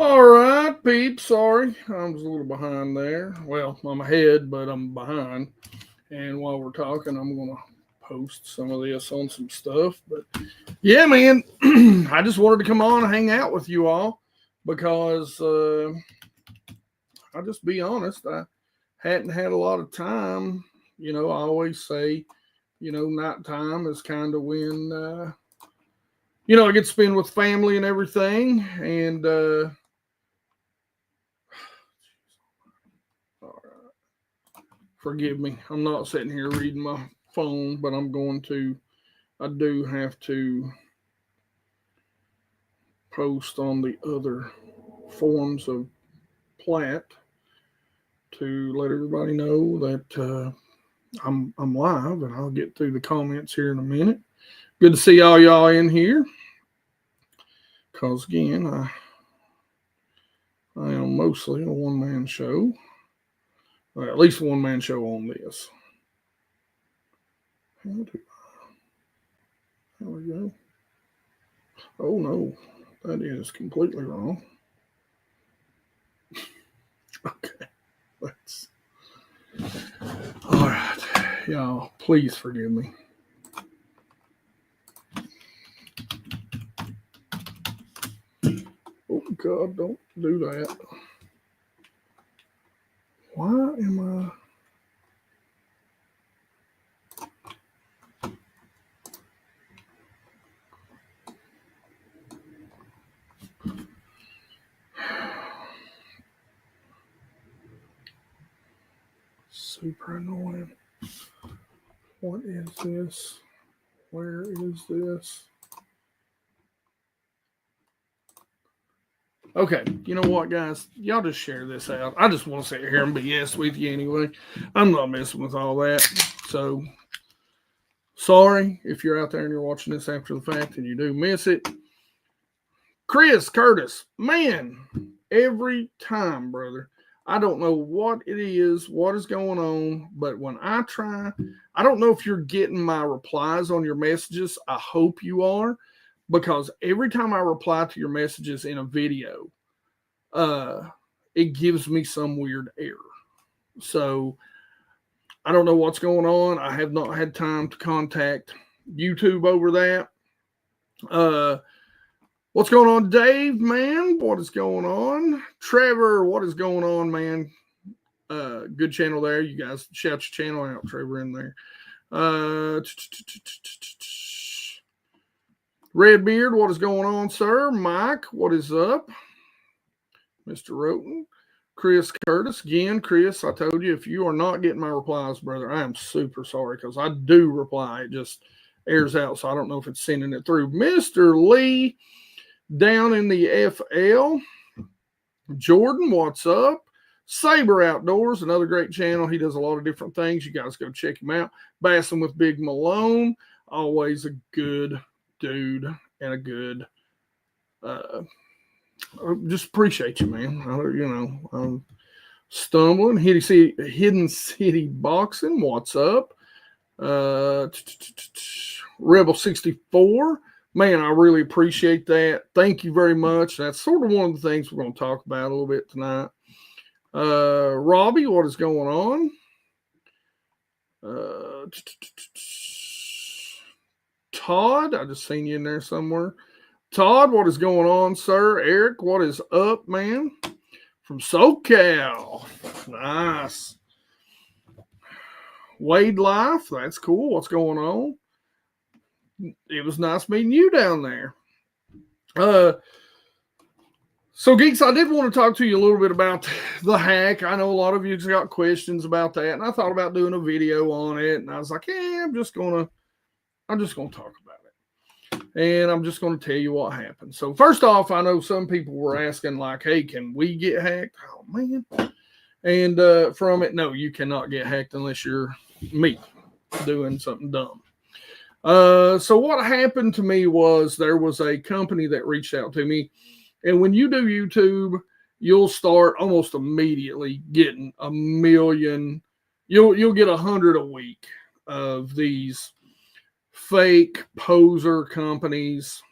All right, peeps. Sorry, I was a little behind there. Well, I'm ahead, but I'm behind. And while we're talking, I'm gonna post some of this on some stuff. But yeah, man, I just wanted to come on and hang out with you all because I'll just be honest. I hadn't had a lot of time. I always say, nighttime is kind of when I get to spend with family and everything, and forgive me. I'm not sitting here reading my phone, but I do have to post on the other forms of plat to let everybody know that I'm live, and I'll get through the comments here in a minute. Good to see all y'all in here, because again, I am mostly a one man show, or at least a one man show on this. There we go. Oh no, that is completely wrong. Okay, let's. All right, y'all, please forgive me. Oh God, don't do that. Why am I? Super annoying. What is this? Where is this? Okay, you know what, guys? Y'all just share this out. I just want to sit here and BS with you anyway. I'm not messing with all that. So, sorry if you're out there and you're watching this after the fact and you do miss it. Chris Curtis, man, every time, brother. I don't know what it is, what is going on, but when I try, I don't know if you're getting my replies on your messages. I hope you are, because every time I reply to your messages in a video, it gives me some weird error. So I don't know what's going on. I have not had time to contact YouTube over that. What's going on, Dave, man? What is going on? Trevor, what is going on, man? Good channel there. You guys shout your channel out, Trevor, in there. Redbeard, what is going on, sir? Mike, what is up? Mr. Roten. Chris Curtis. Again, Chris, I told you, if you are not getting my replies, brother, I am super sorry, because I do reply. It just airs out, so I don't know if it's sending it through. Mr. Lee, down in the FL. Jordan, what's up? Saber Outdoors, another great channel. He does a lot of different things. You guys go check him out. Bassing with Big Malone, always a good dude and a good. Just appreciate you, man. I'm stumbling. Hidden City Boxing, what's up? Rebel 64. Man, I really appreciate that. Thank you very much. That's sort of one of the things we're going to talk about a little bit tonight. Robbie, what is going on? Todd, I just seen you in there somewhere. Todd, what is going on, sir? Eric, what is up, man? From SoCal. Nice. Wade Life, that's cool. What's going on? It was nice meeting you down there. So, geeks, I did want to talk to you a little bit about the hack. I know a lot of you got questions about that, and I thought about doing a video on it. And I was like, I'm just gonna talk about it, and I'm just gonna tell you what happened. So, first off, I know some people were asking, like, "Hey, can we get hacked?" Oh man! And from it, no, you cannot get hacked unless you're me doing something dumb. So what happened to me was there was a company that reached out to me, and when you do YouTube, you'll start almost immediately getting a million. You'll get 100 a week of these fake poser companies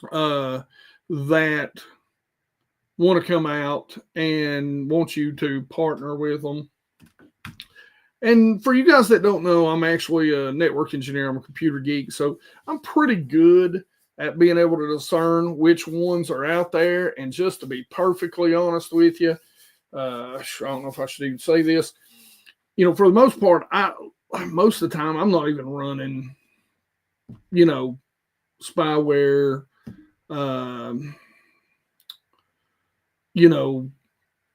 that want to come out and want you to partner with them. And for you guys that don't know, I'm actually a network engineer. I'm a computer geek. So I'm pretty good at being able to discern which ones are out there. And just to be perfectly honest with you, I don't know if I should even say this. For the most part, most of the time, I'm not even running, spyware, um,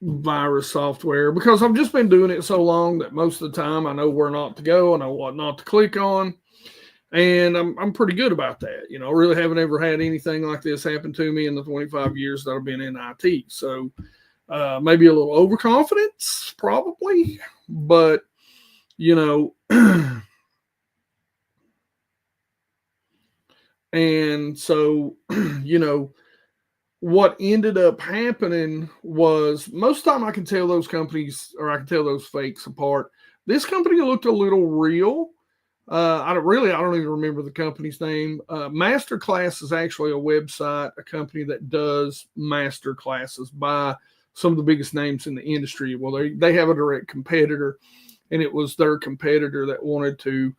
virus software, because I've just been doing it so long that most of the time I know where not to go, I know what not to click on, and I'm pretty good about that. I really haven't ever had anything like this happen to me in the 25 years that I've been in IT. So maybe a little overconfidence, probably, but and so what ended up happening was, most of the time I can tell those companies, or I can tell those fakes apart. This company looked a little real. I don't even remember the company's name. Masterclass is actually a website, a company that does master classes by some of the biggest names in the industry. Well, they have a direct competitor, and it was their competitor that wanted to,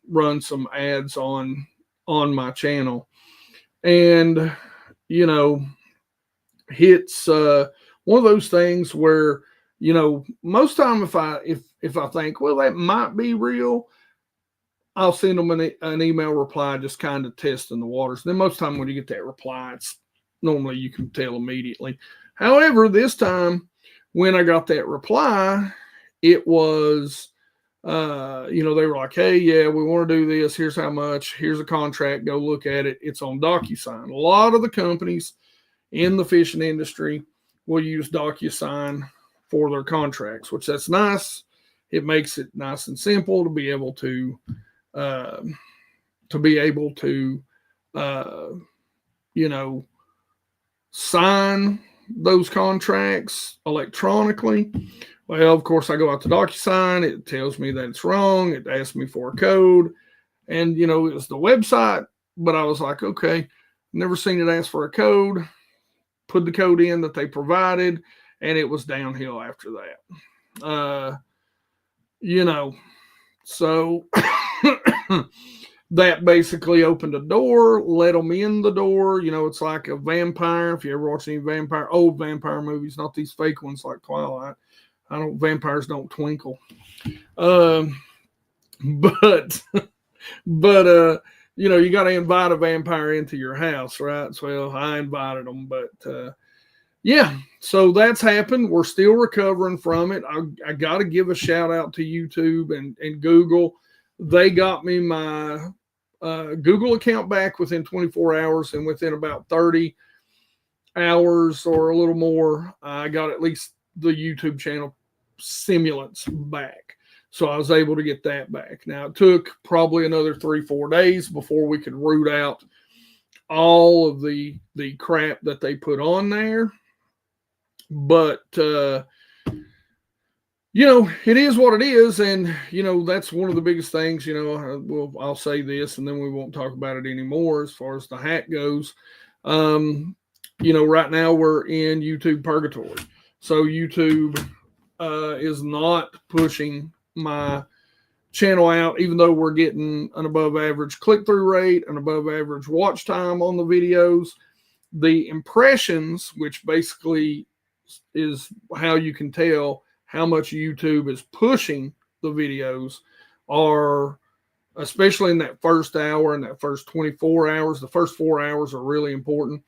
run some ads on my channel. And it's one of those things where, most time if I think, well, that might be real, I'll send them an email reply, just kind of testing the waters. Then most time when you get that reply, it's normally you can tell immediately. However, this time when I got that reply, it was, they were like, hey, yeah, we want to do this. Here's how much. Here's a contract. Go look at it. It's on DocuSign. A lot of the companies in the fishing industry will use DocuSign for their contracts, which that's nice. It makes it nice and simple to be able to sign those contracts electronically. Well, of course, I go out to DocuSign. It tells me that it's wrong. It asks me for a code. And, it was the website. But I was like, okay, never seen it ask for a code. Put the code in that they provided. And it was downhill after that. So that basically opened a door, let them in the door. It's like a vampire. If you ever watch any old vampire movies, not these fake ones like Twilight. Vampires don't twinkle. But you got to invite a vampire into your house, right? So I invited them, but yeah, so that's happened. We're still recovering from it. I got to give a shout out to YouTube and Google. They got me my Google account back within 24 hours, and within about 30 hours or a little more, I got at least the YouTube channel simulants back. So I was able to get that back. Now, it took probably another 3-4 days before we could root out all of the crap that they put on there. But, it is what it is. And, that's one of the biggest things, I'll say this and then we won't talk about it anymore as far as the hack goes. Right now we're in YouTube purgatory. So YouTube is not pushing my channel out, even though we're getting an above average click-through rate, an above average watch time on the videos. The impressions, which basically is how you can tell how much YouTube is pushing the videos, are, especially in that first hour and that first 24 hours, the first 4 hours are really important.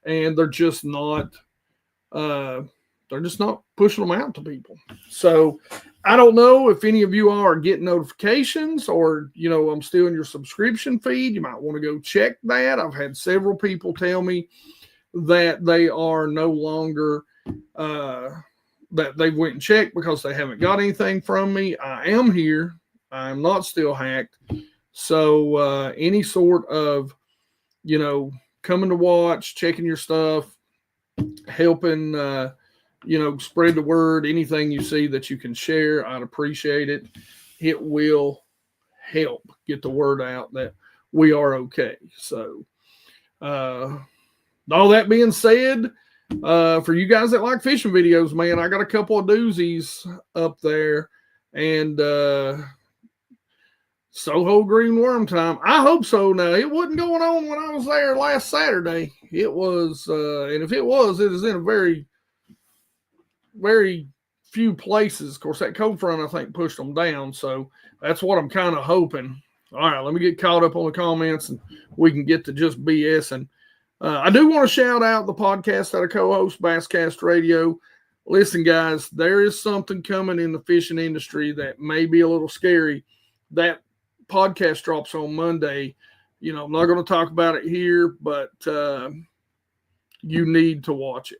And they're just not pushing them out to people. So I don't know if any of you are getting notifications, or, I'm still in your subscription feed. You might want to go check that. I've had several people tell me that they are no longer, that they went and checked because they haven't got anything from me. I am here. I'm not still hacked. So any sort of, coming to watch, checking your stuff, helping, spread the word, anything you see that you can share, I'd appreciate it. It will help get the word out that we are okay. So, all that being said, For you guys that like fishing videos, man, I got a couple of doozies up there, and Soho green worm time. I hope so. Now, it wasn't going on when I was there last Saturday. It was, and if it was, it is in a very, very few places. Of course, that cold front, I think, pushed them down. So that's what I'm kind of hoping. All right, let me get caught up on the comments and we can get to just BSing. I do want to shout out the podcast that I co-host, Basscast Radio. Listen, guys, there is something coming in the fishing industry that may be a little scary. That podcast drops on Monday. You know, I'm not going to talk about it here, but you need to watch it.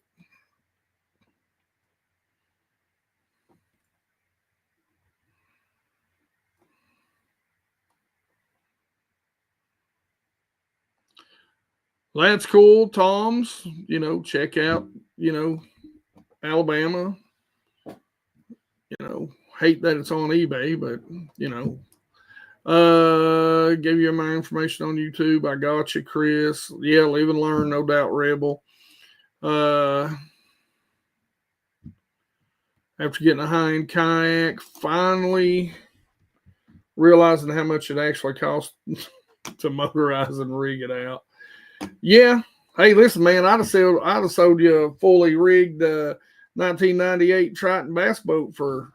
That's cool, Tom's. You know, check out, you know, Alabama. You know, hate that it's on eBay, but, you know, gave you my information on YouTube. I got you, Chris. Yeah, live and learn, no doubt, Rebel. After getting a high-end kayak, finally realizing how much it actually costs to motorize and rig it out. Yeah. Hey, listen, man, I'd have sold you a fully rigged 1998 Triton bass boat for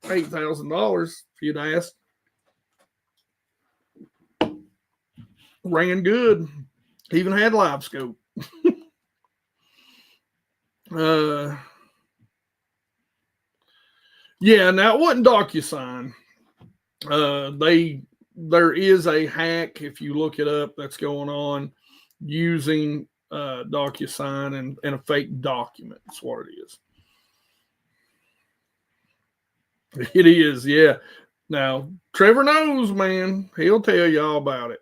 $8,000 if you'd asked. Ran good. Even had live scope. Yeah, now it wasn't DocuSign. There is a hack, if you look it up, that's going on using DocuSign and a fake document. That's what it is. It is, yeah. Now, Trevor knows, man. He'll tell you all about it.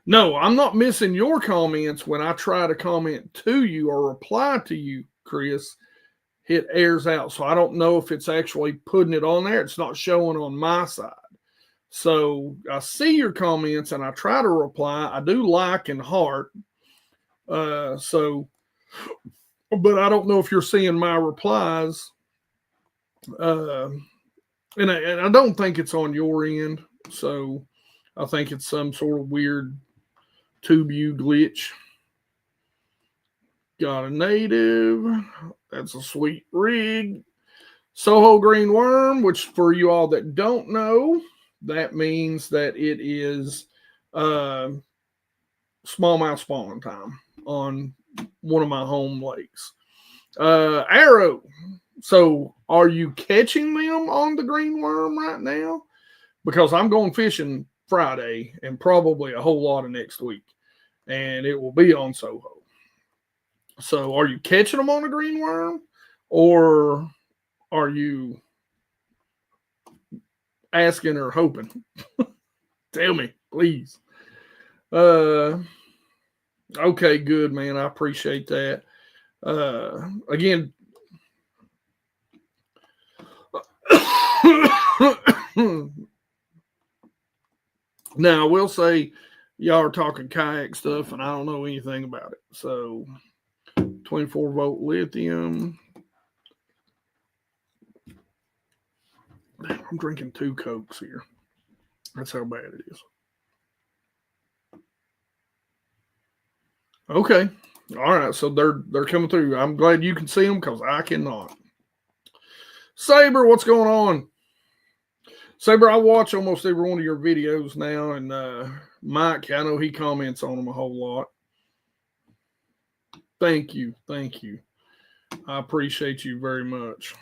No, I'm not missing your comments when I try to comment to you or reply to you, Chris. It airs out. So I don't know if it's actually putting it on there. It's not showing on my side. So I see your comments and I try to reply. I do like and heart. But I don't know if you're seeing my replies. And I don't think it's on your end. So I think it's some sort of weird TubeView glitch. Got a native. That's a sweet rig. Soho green worm, which for you all that don't know, that means that it is smallmouth spawning time on one of my home lakes. Arrow. So are you catching them on the green worm right now? Because I'm going fishing Friday and probably a whole lot of next week. And it will be on Soho. So are you catching them on a green worm? Or are you asking or hoping? Tell me, please. Okay, good, man. I appreciate that. Again, now I will say y'all are talking kayak stuff and I don't know anything about it. So 24 volt lithium. I'm drinking 2 Cokes here. That's how bad it is. Okay. All right. So they're coming through. I'm glad you can see them because I cannot. Saber, what's going on? Saber, I watch almost every one of your videos now, and Mike, I know he comments on them a whole lot. Thank you. Thank you. I appreciate you very much.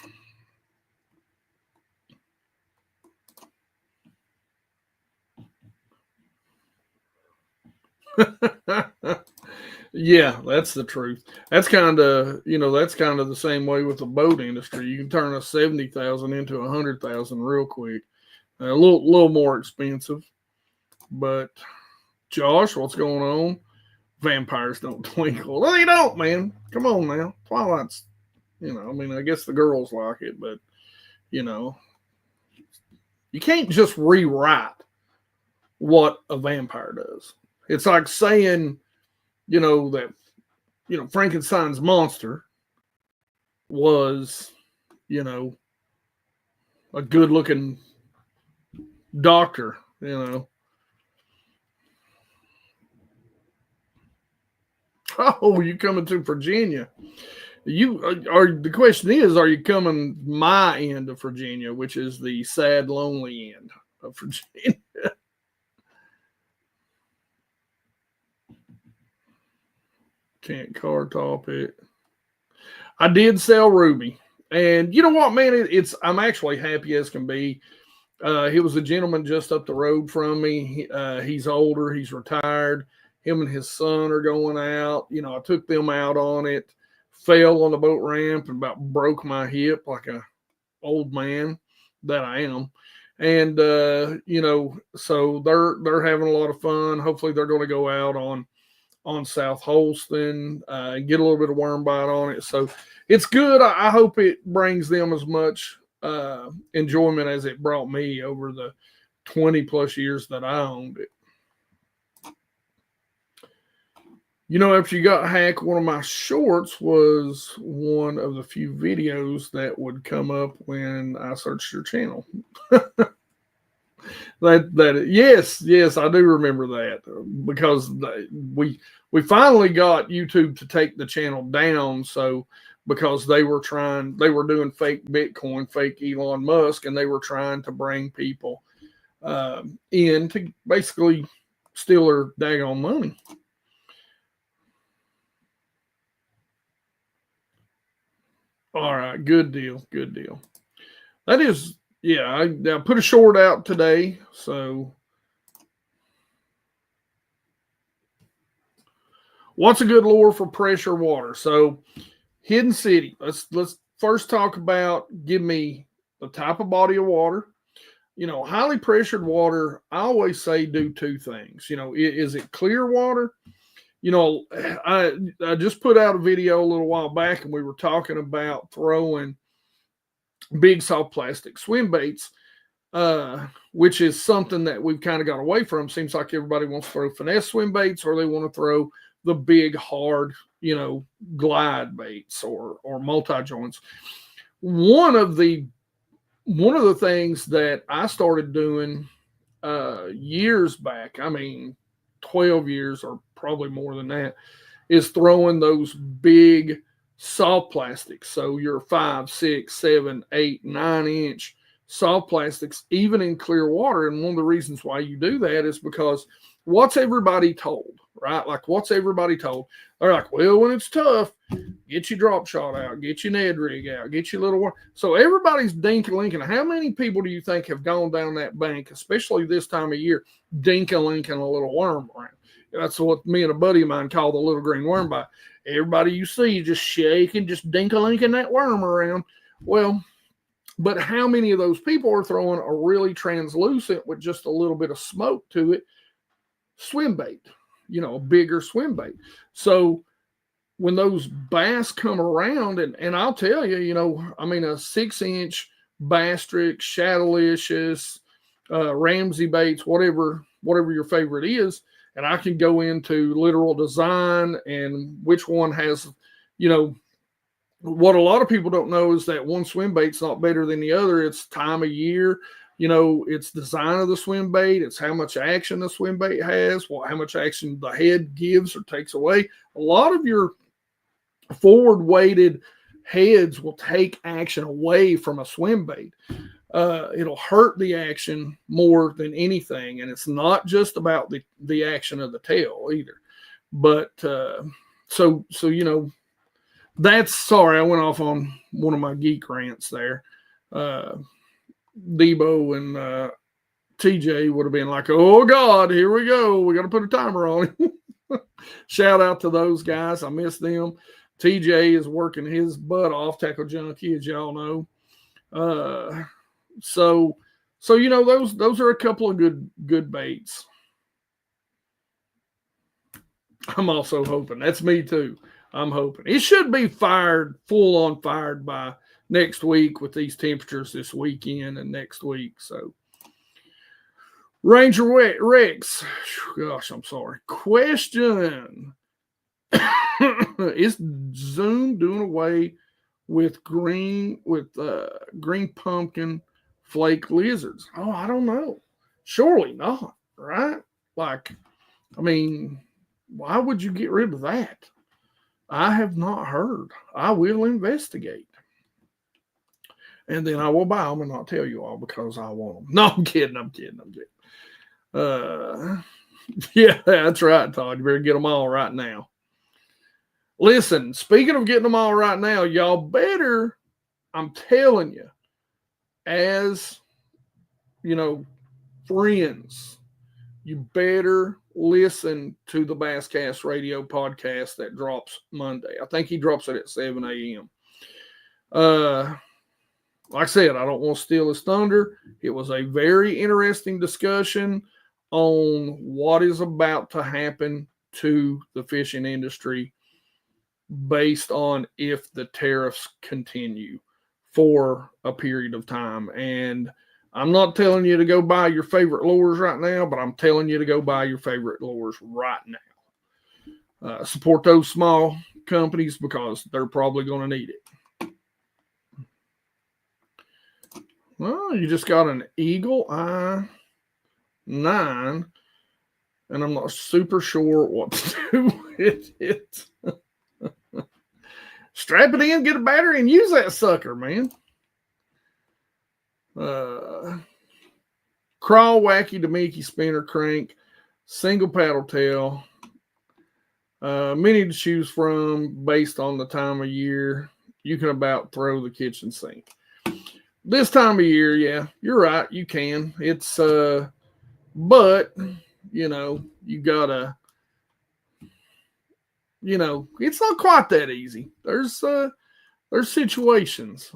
Yeah, that's the truth. That's kind of the same way with the boat industry. You can turn a 70,000 into 100,000 real quick. A little more expensive, but Josh, what's going on? Vampires don't twinkle. Well, they don't, man. Come on now. Twilight's, I guess the girls like it, but you can't just rewrite what a vampire does. It's like saying, that, Frankenstein's monster was, a good looking doctor. Oh, you coming to Virginia? The question is, are you coming my end of Virginia, which is the sad, lonely end of Virginia? Can't car top it. I did sell Ruby, and you know what, man? I'm actually happy as can be. He was a gentleman just up the road from me. He's older. He's retired. Him and his son are going out. I took them out on it. Fell on the boat ramp and about broke my hip like a old man that I am. And so they're having a lot of fun. Hopefully, they're going to go out on South Holston, get a little bit of worm bite on it. So it's good. I hope it brings them as much enjoyment as it brought me over the 20 plus years that I owned it. After you got hacked, one of my shorts was one of the few videos that would come up when I searched your channel. Yes, I do remember that because we finally got YouTube to take the channel down. So because they were doing fake Bitcoin, fake Elon Musk, and they were trying to bring people in to basically steal their daggone money. All right, good deal. That is, yeah, I put a short out today. So what's a good lure for pressure water? So Hidden City. Let's first talk about, give me the type of body of water. Highly pressured water, I always say do two things. Is it clear water? I just put out a video a little while back, and we were talking about throwing big soft plastic swim baits, which is something that we've kind of got away from. Seems like everybody wants to throw finesse swim baits, or they want to throw the big, hard, glide baits or multi joints. One of the things that I started doing years back, 12 years or probably more than that, is throwing those big soft plastics. So your 5, 6, 7, 8, 9-inch soft plastics, even in clear water. And one of the reasons why you do that is because what's everybody told, right? Like, what's everybody told? They're like, well, when it's tough, get your drop shot out, get your Ned rig out, get your little one. So everybody's dink-a-linking. How many people do you think have gone down that bank, especially this time of year, dink-a-linking a little worm around? That's what me and a buddy of mine call the little green worm bite. Everybody you see just shaking, just dink-a-linking that worm around. Well, but how many of those people are throwing a really translucent with just a little bit of smoke to it swim bait, a bigger swim bait? So when those bass come around, and I'll tell you, a 6-inch Bastrix, Shadowlicious, Ramsey baits, whatever your favorite is, and I can go into literal design and which one has, what a lot of people don't know is that one swim bait's not better than the other. It's time of year, it's design of the swim bait. It's how much action the swim bait has, how much action the head gives or takes away. A lot of your forward weighted heads will take action away from a swim bait. It'll hurt the action more than anything. And it's not just about the action of the tail either. But so that's, sorry, I went off on one of my geek rants there. Debo and TJ would have been like, oh God, here we go. We got to put a timer on it. Shout out to those guys. I miss them. TJ is working his butt off, Tackle Junkie, as y'all know. So those are a couple of good baits. I'm also hoping. That's me too. I'm hoping. It should be full on fired by next week with these temperatures this weekend and next week. So Ranger Rex. Gosh, I'm sorry. Question. Is Zoom doing away with green pumpkin flake lizards? Oh, I don't know. Surely not, right? Like, I mean, why would you get rid of that? I have not heard. I will investigate. And then I will buy them and not tell you all because I want them. No, I'm kidding. Yeah, that's right, Todd. You better get them all right now. Listen, speaking of getting them all right now, y'all better, I'm telling you, as, friends, you better listen to the Basscast Radio podcast that drops Monday. I think he drops it at 7 a.m. Like I said, I don't want to steal his thunder. It was a very interesting discussion on what is about to happen to the fishing industry based on if the tariffs continue for a period of time. And I'm not telling you to go buy your favorite lures right now, but I'm telling you to go buy your favorite lures right now. Support those small companies because they're probably going to need it. Well, you just got an Eagle Eye 9, and I'm not super sure what to do with it. Strap it in, get a battery, and use that sucker, man. Crawl, wacky, Damiki spinner crank, single paddle tail. Many to choose from based on the time of year. You can about throw the kitchen sink. This time of year, yeah, you're right. You can. It's but you gotta. It's not quite that easy. There's situations.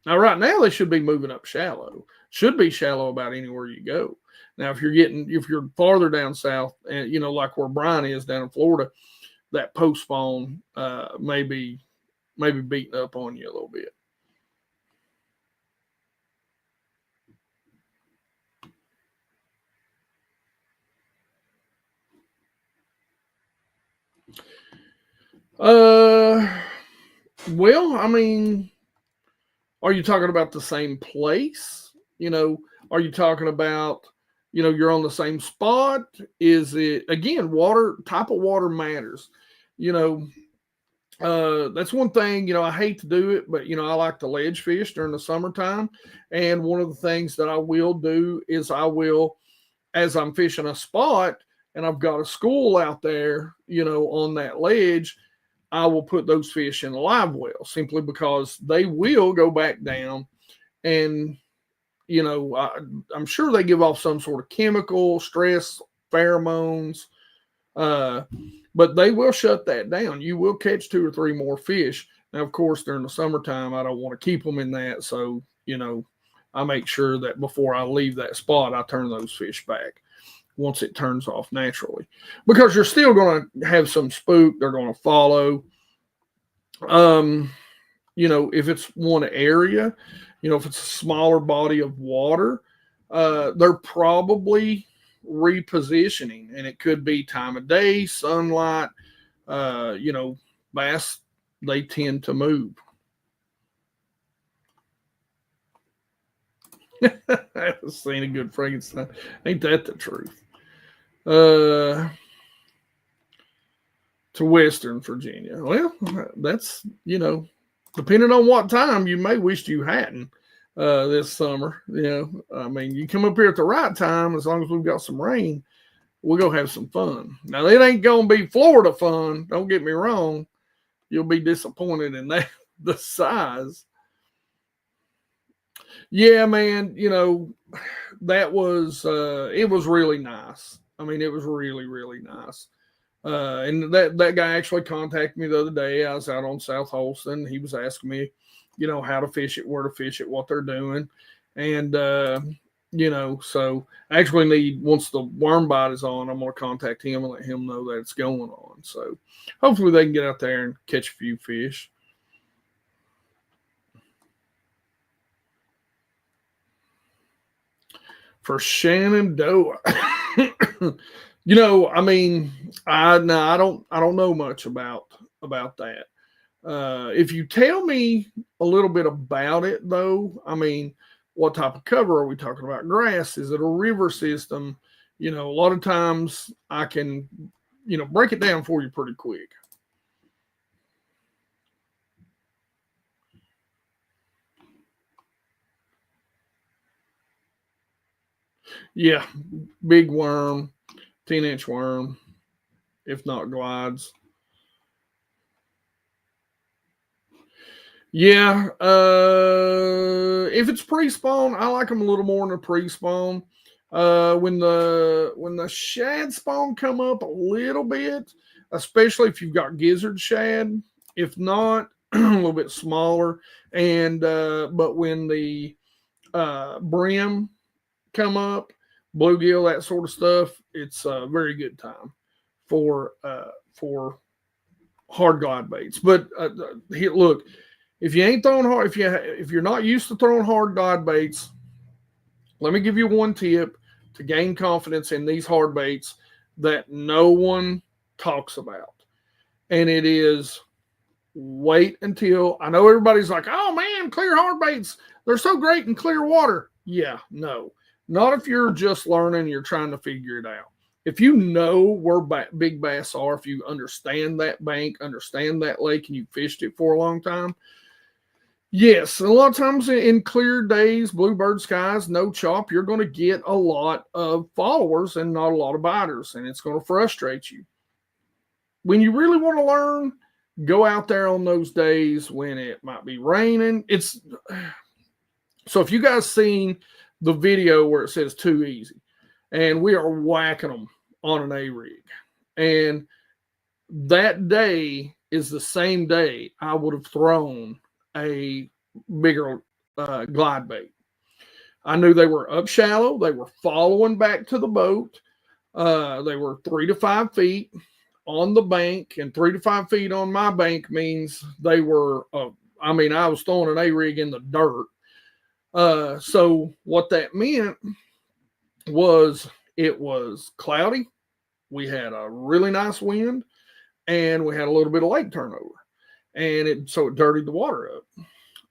Now, right now, they should be moving up shallow. Should be shallow about anywhere you go. Now, if you're farther down south, and like where Brian is down in Florida, that post spawn may be beating up on you a little bit. Well, I mean, are you talking about the same place? Are you talking about, you're on the same spot? Is it, again, type of water matters. That's one thing, I hate to do it, but, I like to ledge fish during the summertime. And one of the things that I will do is as I'm fishing a spot and I've got a school out there, on that ledge, I will put those fish in a live well simply because they will go back down and, I'm sure they give off some sort of chemical, stress, pheromones, but they will shut that down. You will catch 2 or 3 more fish. Now, of course, during the summertime, I don't want to keep them in that. So, I make sure that before I leave that spot, I turn those fish back once it turns off naturally, because you're still going to have some spook. They're going to follow. If it's one area, if it's a smaller body of water, they're probably repositioning, and it could be time of day, sunlight. Bass, they tend to move. I've seen a good Frankenstein. Ain't that the truth? To Western Virginia. Well, that's, depending on what time, you may wish you hadn't this summer. I mean, you come up here at the right time, as long as we've got some rain, we'll go have some fun. Now, it ain't going to be Florida fun. Don't get me wrong. You'll be disappointed in that, the size. Yeah, man, that was, it was really nice. I mean, it was really, really nice. And that guy actually contacted me the other day. I was out on South Holston. He was asking me, how to fish it, where to fish it, what they're doing. And, so I actually need, once the worm bite is on, I'm going to contact him and let him know that it's going on. So hopefully they can get out there and catch a few fish. For Shenandoah. You know, I mean, I don't know much about that. If you tell me a little bit about it, though, I mean, what type of cover are we talking about? Grass? Is it a river system? You know, a lot of times I can, you know, break it down for you pretty quick. Yeah, big worm, 10-inch worm, if not glides. Yeah, if it's pre-spawn, I like them a little more than a pre-spawn. When the shad spawn come up a little bit, especially if you've got gizzard shad. If not, a little bit smaller. And but when the brim come up, bluegill, that sort of stuff, it's a very good time for hard glide baits. But look, if you ain't throwing hard, if you're not used to throwing hard glide baits, let me give you one tip to gain confidence in these hard baits that no one talks about, and it is wait until I know everybody's like, oh man, clear hard baits, they're so great in clear water. Yeah, no, not if you're just learning, you're trying to figure it out. If you know where big bass are, if you understand that bank, understand that lake, and you fished it for a long time, yes, a lot of times in clear days, bluebird skies, no chop, you're going to get a lot of followers and not a lot of biters, and it's going to frustrate you. When you really want to learn, go out there on those days when it might be raining. It's so if you guys seen the video where it says too easy, and we are whacking them on an A rig, and that day is the same day I would have thrown a bigger glide bait. I knew they were up shallow. They were following back to the boat. They were 3 to 5 feet on the bank, and 3 to 5 feet on my bank means they were. I mean, I was throwing an A rig in the dirt. So what that meant was it was cloudy. We had a really nice wind, and we had a little bit of lake turnover, and it dirtied the water up.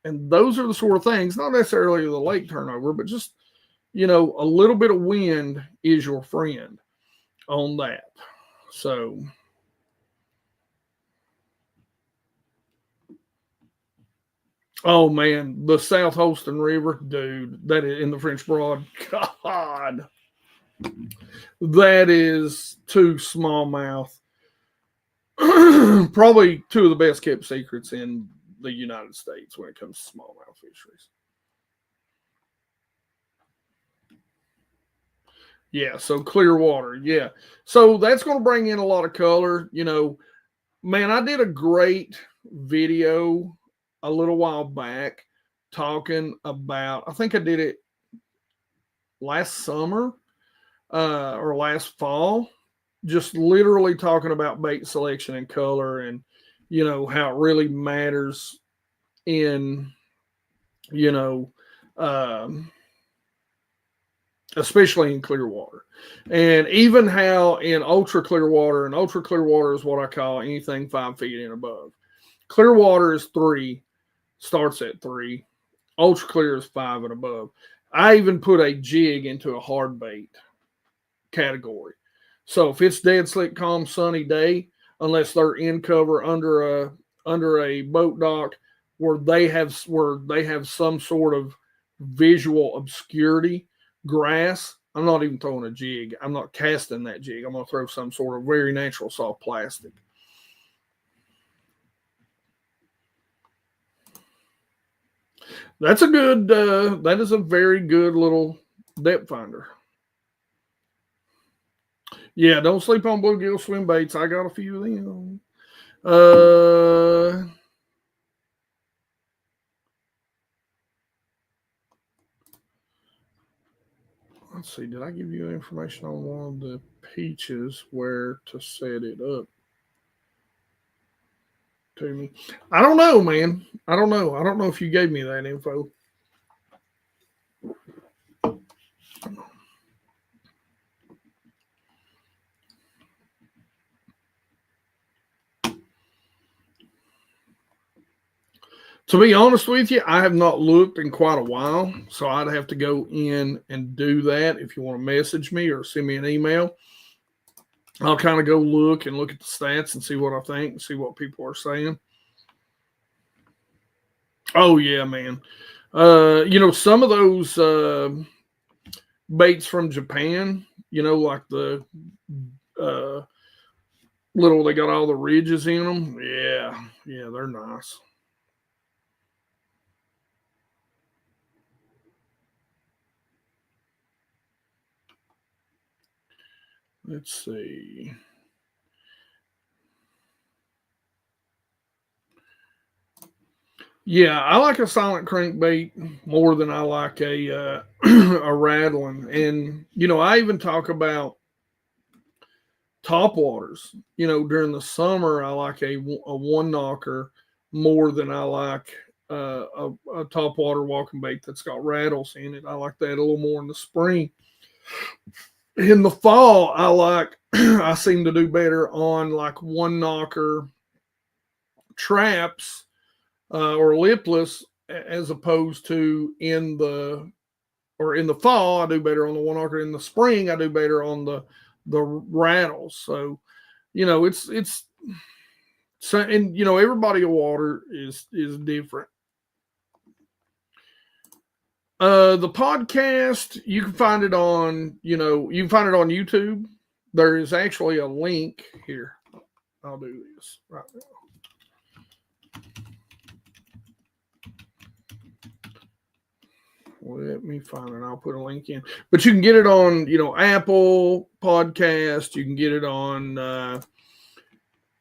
And those are the sort of things, not necessarily the lake turnover, but just, you know, a little bit of wind is your friend on that. So, oh man, the South Holston River, dude, that is in the French Broad. God, that is two smallmouth. Probably two of the best kept secrets in the United States when it comes to smallmouth fisheries. Yeah, so clear water. Yeah. So that's going to bring in a lot of color. You know, man, I did a great video a little while back talking about, I think I did it last summer or last fall, just literally talking about bait selection and color and, you know, how it really matters in, you know, um, especially in clear water. And even how in ultra clear water, and ultra clear water is what I call anything 5 feet and above. Clear water is 3, starts at 3. Ultra clear is 5 and above. I even put a jig into a hard bait category. So if it's dead slick, calm, sunny day, unless they're in cover under a boat dock where they have some sort of visual obscurity, grass, I'm not even throwing a jig. I'm not casting that jig. I'm going to throw some sort of very natural soft plastic. That's a good, that is a very good little depth finder. Yeah, don't sleep on bluegill swim baits. I got a few of them. Let's see. Did I give you information on one of the peaches where to set it up to me? I don't know, man. I don't know. I don't know if you gave me that info. To be honest with you, I have not looked in quite a while, so I'd have to go in and do that. If you want to message me or send me an email, I'll kind of go look at the stats and see what I think and see what people are saying. Oh yeah, man. Some of those baits from Japan, like the uh, little, they got all the ridges in them. Yeah, they're nice. Let's see. Yeah, I like a silent crankbait more than I like a a rattling. And I even talk about top waters. During the summer, I like a one knocker more than I like a top water walking bait that's got rattles in it. I like that a little more in the spring. In the fall, I seem to do better on like one knocker traps or lipless, as opposed to in the fall I do better on the one knocker. In the spring I do better on the rattles. So it's so, and every body of water is different. The podcast, you can find it on YouTube. There is actually a link here. I'll do this right now. Let me find it. I'll put a link in. But you can get it on, Apple Podcast. You can get it on,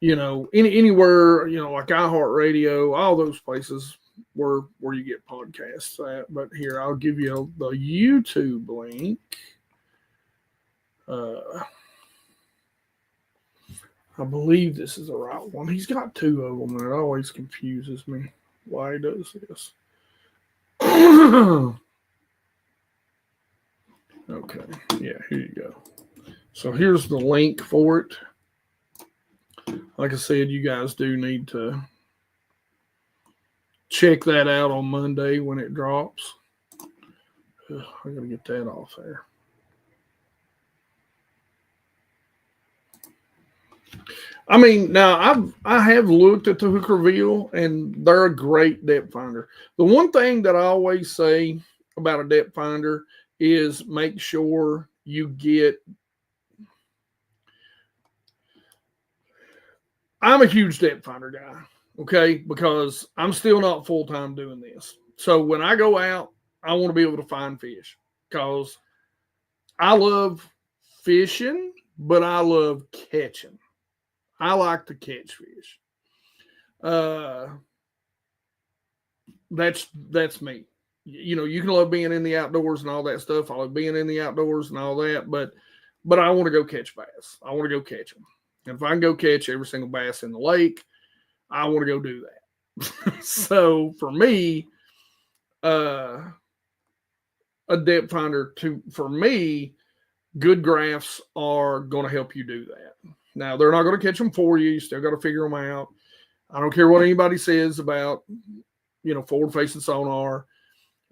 anywhere, like iHeartRadio, all those places where you get podcasts at. But here, I'll give you the YouTube link. I believe this is the right one. He's got two of them, and it always confuses me why he does this. Okay, yeah, here you go. So here's the link for it. Like I said, you guys do need to check that out on Monday when it drops. I gotta get that off there. I mean, now I have looked at the hook reveal, and they're a great depth finder. The one thing that I always say about a depth finder is make sure you get. I'm a huge depth finder guy, okay, because I'm still not full time doing this. So when I go out, I want to be able to find fish, because I love fishing, but I love catching. I like to catch fish. That's me. You can love being in the outdoors and all that stuff. I love being in the outdoors and all that, but I want to go catch bass. I want to go catch them. And if I can go catch every single bass in the lake, I want to go do that. So for me, a depth finder for me, good graphs are going to help you do that. Now, they're not going to catch them for you. You still got to figure them out. I don't care what anybody says about, forward-facing sonar.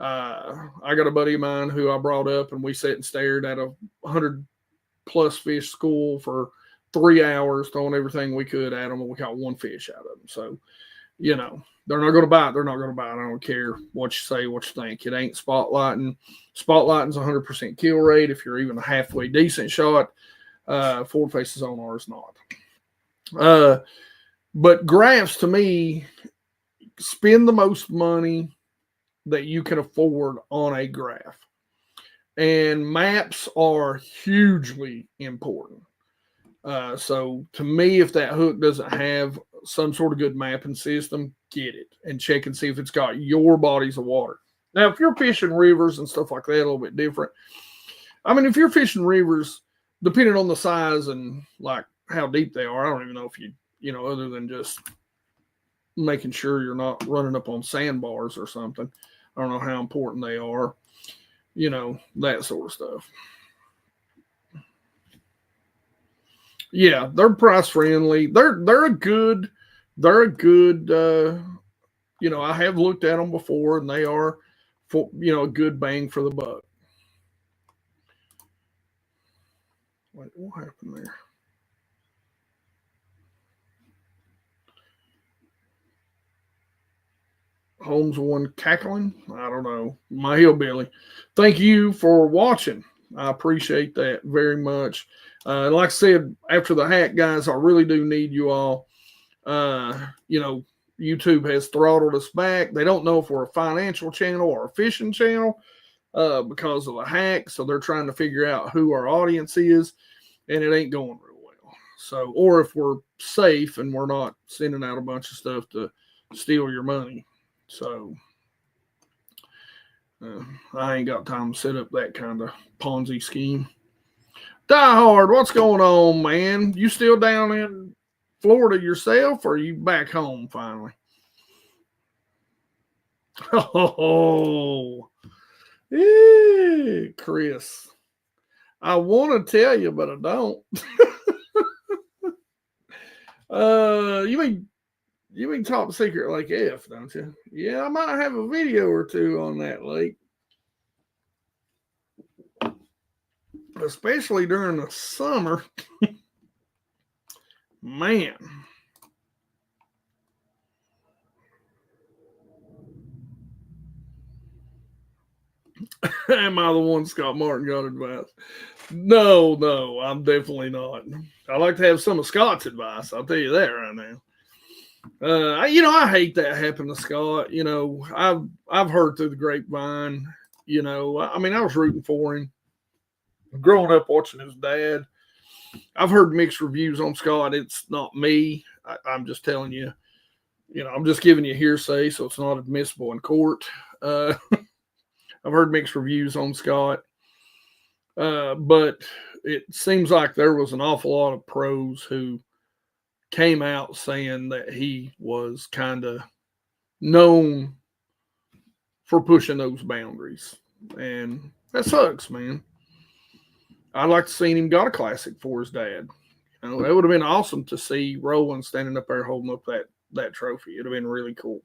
I got a buddy of mine who I brought up, and we sat and stared at a 100-plus fish school for 3 hours, throwing everything we could at them, and we caught one fish out of them. So, they're not going to bite. They're not going to bite. I don't care what you say, what you think. It ain't spotlighting. Spotlighting's 100% kill rate. If you're even a halfway decent shot, forward faces sonar is not. But graphs, to me, spend the most money that you can afford on a graph. And maps are hugely important. So to me, if that hook doesn't have some sort of good mapping system, get it and check and see if it's got your bodies of water. Now, if you're fishing rivers and stuff like that, a little bit different. I mean, if you're fishing rivers, depending on the size and like how deep they are, I don't even know if other than just making sure you're not running up on sandbars or something. I don't know how important they are, that sort of stuff. Yeah, they're price friendly. They're a good I have looked at them before, and they are, for a good bang for the buck. Wait, what happened there? Holmes one cackling. I don't know. My hillbilly. Thank you for watching. I appreciate that very much. Like I said, after the hack, guys, I really do need you all. YouTube has throttled us back. They don't know if we're a financial channel or a fishing channel because of the hack. So they're trying to figure out who our audience is, and it ain't going real well. So, or if we're safe and we're not sending out a bunch of stuff to steal your money. So I ain't got time to set up that kind of Ponzi scheme. Die Hard, what's going on, man? You still down in Florida yourself, or are you back home finally? Oh, yeah, Chris. I want to tell you, but I don't. You mean Top Secret Lake F, don't you? Yeah, I might have a video or two on that lake. Especially during the summer. Man. Am I the one Scott Martin got advice? No, I'm definitely not. I like to have some of Scott's advice. I'll tell you that right now. I hate that happened to Scott. I've heard through the grapevine. I was rooting for him. Growing up watching his dad, I've heard mixed reviews on Scott. It's not me. I'm just telling you. I'm just giving you hearsay, so it's not admissible in court. I've heard mixed reviews on Scott, but it seems like there was an awful lot of pros who came out saying that he was kind of known for pushing those boundaries. And that sucks, man. I'd like to see him got a classic for his dad. It would have been awesome to see Roland standing up there holding up that trophy. It would have been really cool.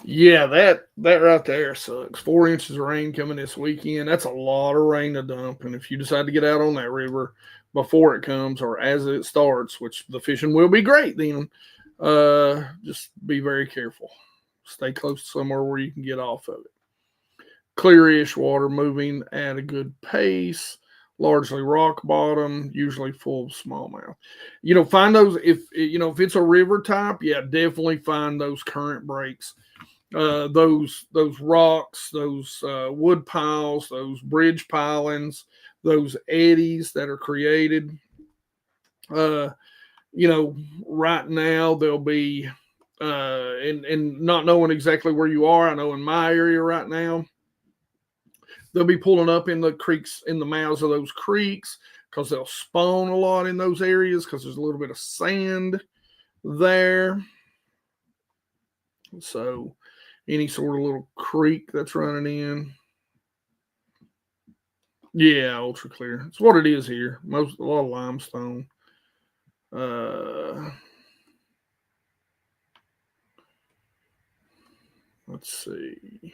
Yeah, that right there sucks. 4 inches of rain coming this weekend. That's a lot of rain to dump. And if you decide to get out on that river before it comes or as it starts, which the fishing will be great then, just be very careful. Stay close to somewhere where you can get off of it. Clearish water moving at a good pace. Largely rock bottom, usually full of smallmouth. Find those if it's a river type. Yeah, definitely find those current breaks. Those rocks, those wood piles, those bridge pilings, those eddies that are created. Right now there'll be and not knowing exactly where you are. I know in my area right now, they'll be pulling up in the creeks, in the mouths of those creeks, because they'll spawn a lot in those areas because there's a little bit of sand there. So any sort of little creek that's running in. Yeah, ultra clear. It's what it is here. A lot of limestone. Let's see.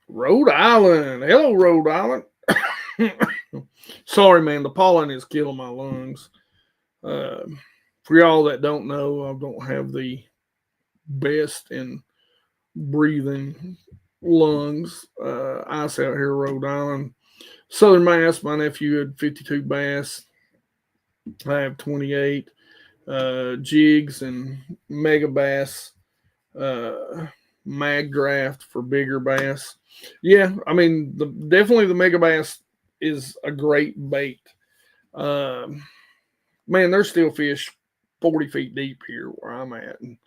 Rhode Island. Hello, Rhode Island. Sorry, man. The pollen is killing my lungs. For y'all that don't know, I don't have the best in breathing lungs. Ice out here, Rhode Island. Southern Mass, my nephew had 52 bass. I have 28 jigs and mega bass. Mag draft for bigger bass. Yeah, definitely the mega bass is a great bait. Man, there's still fish 40 feet deep here where I'm at. And,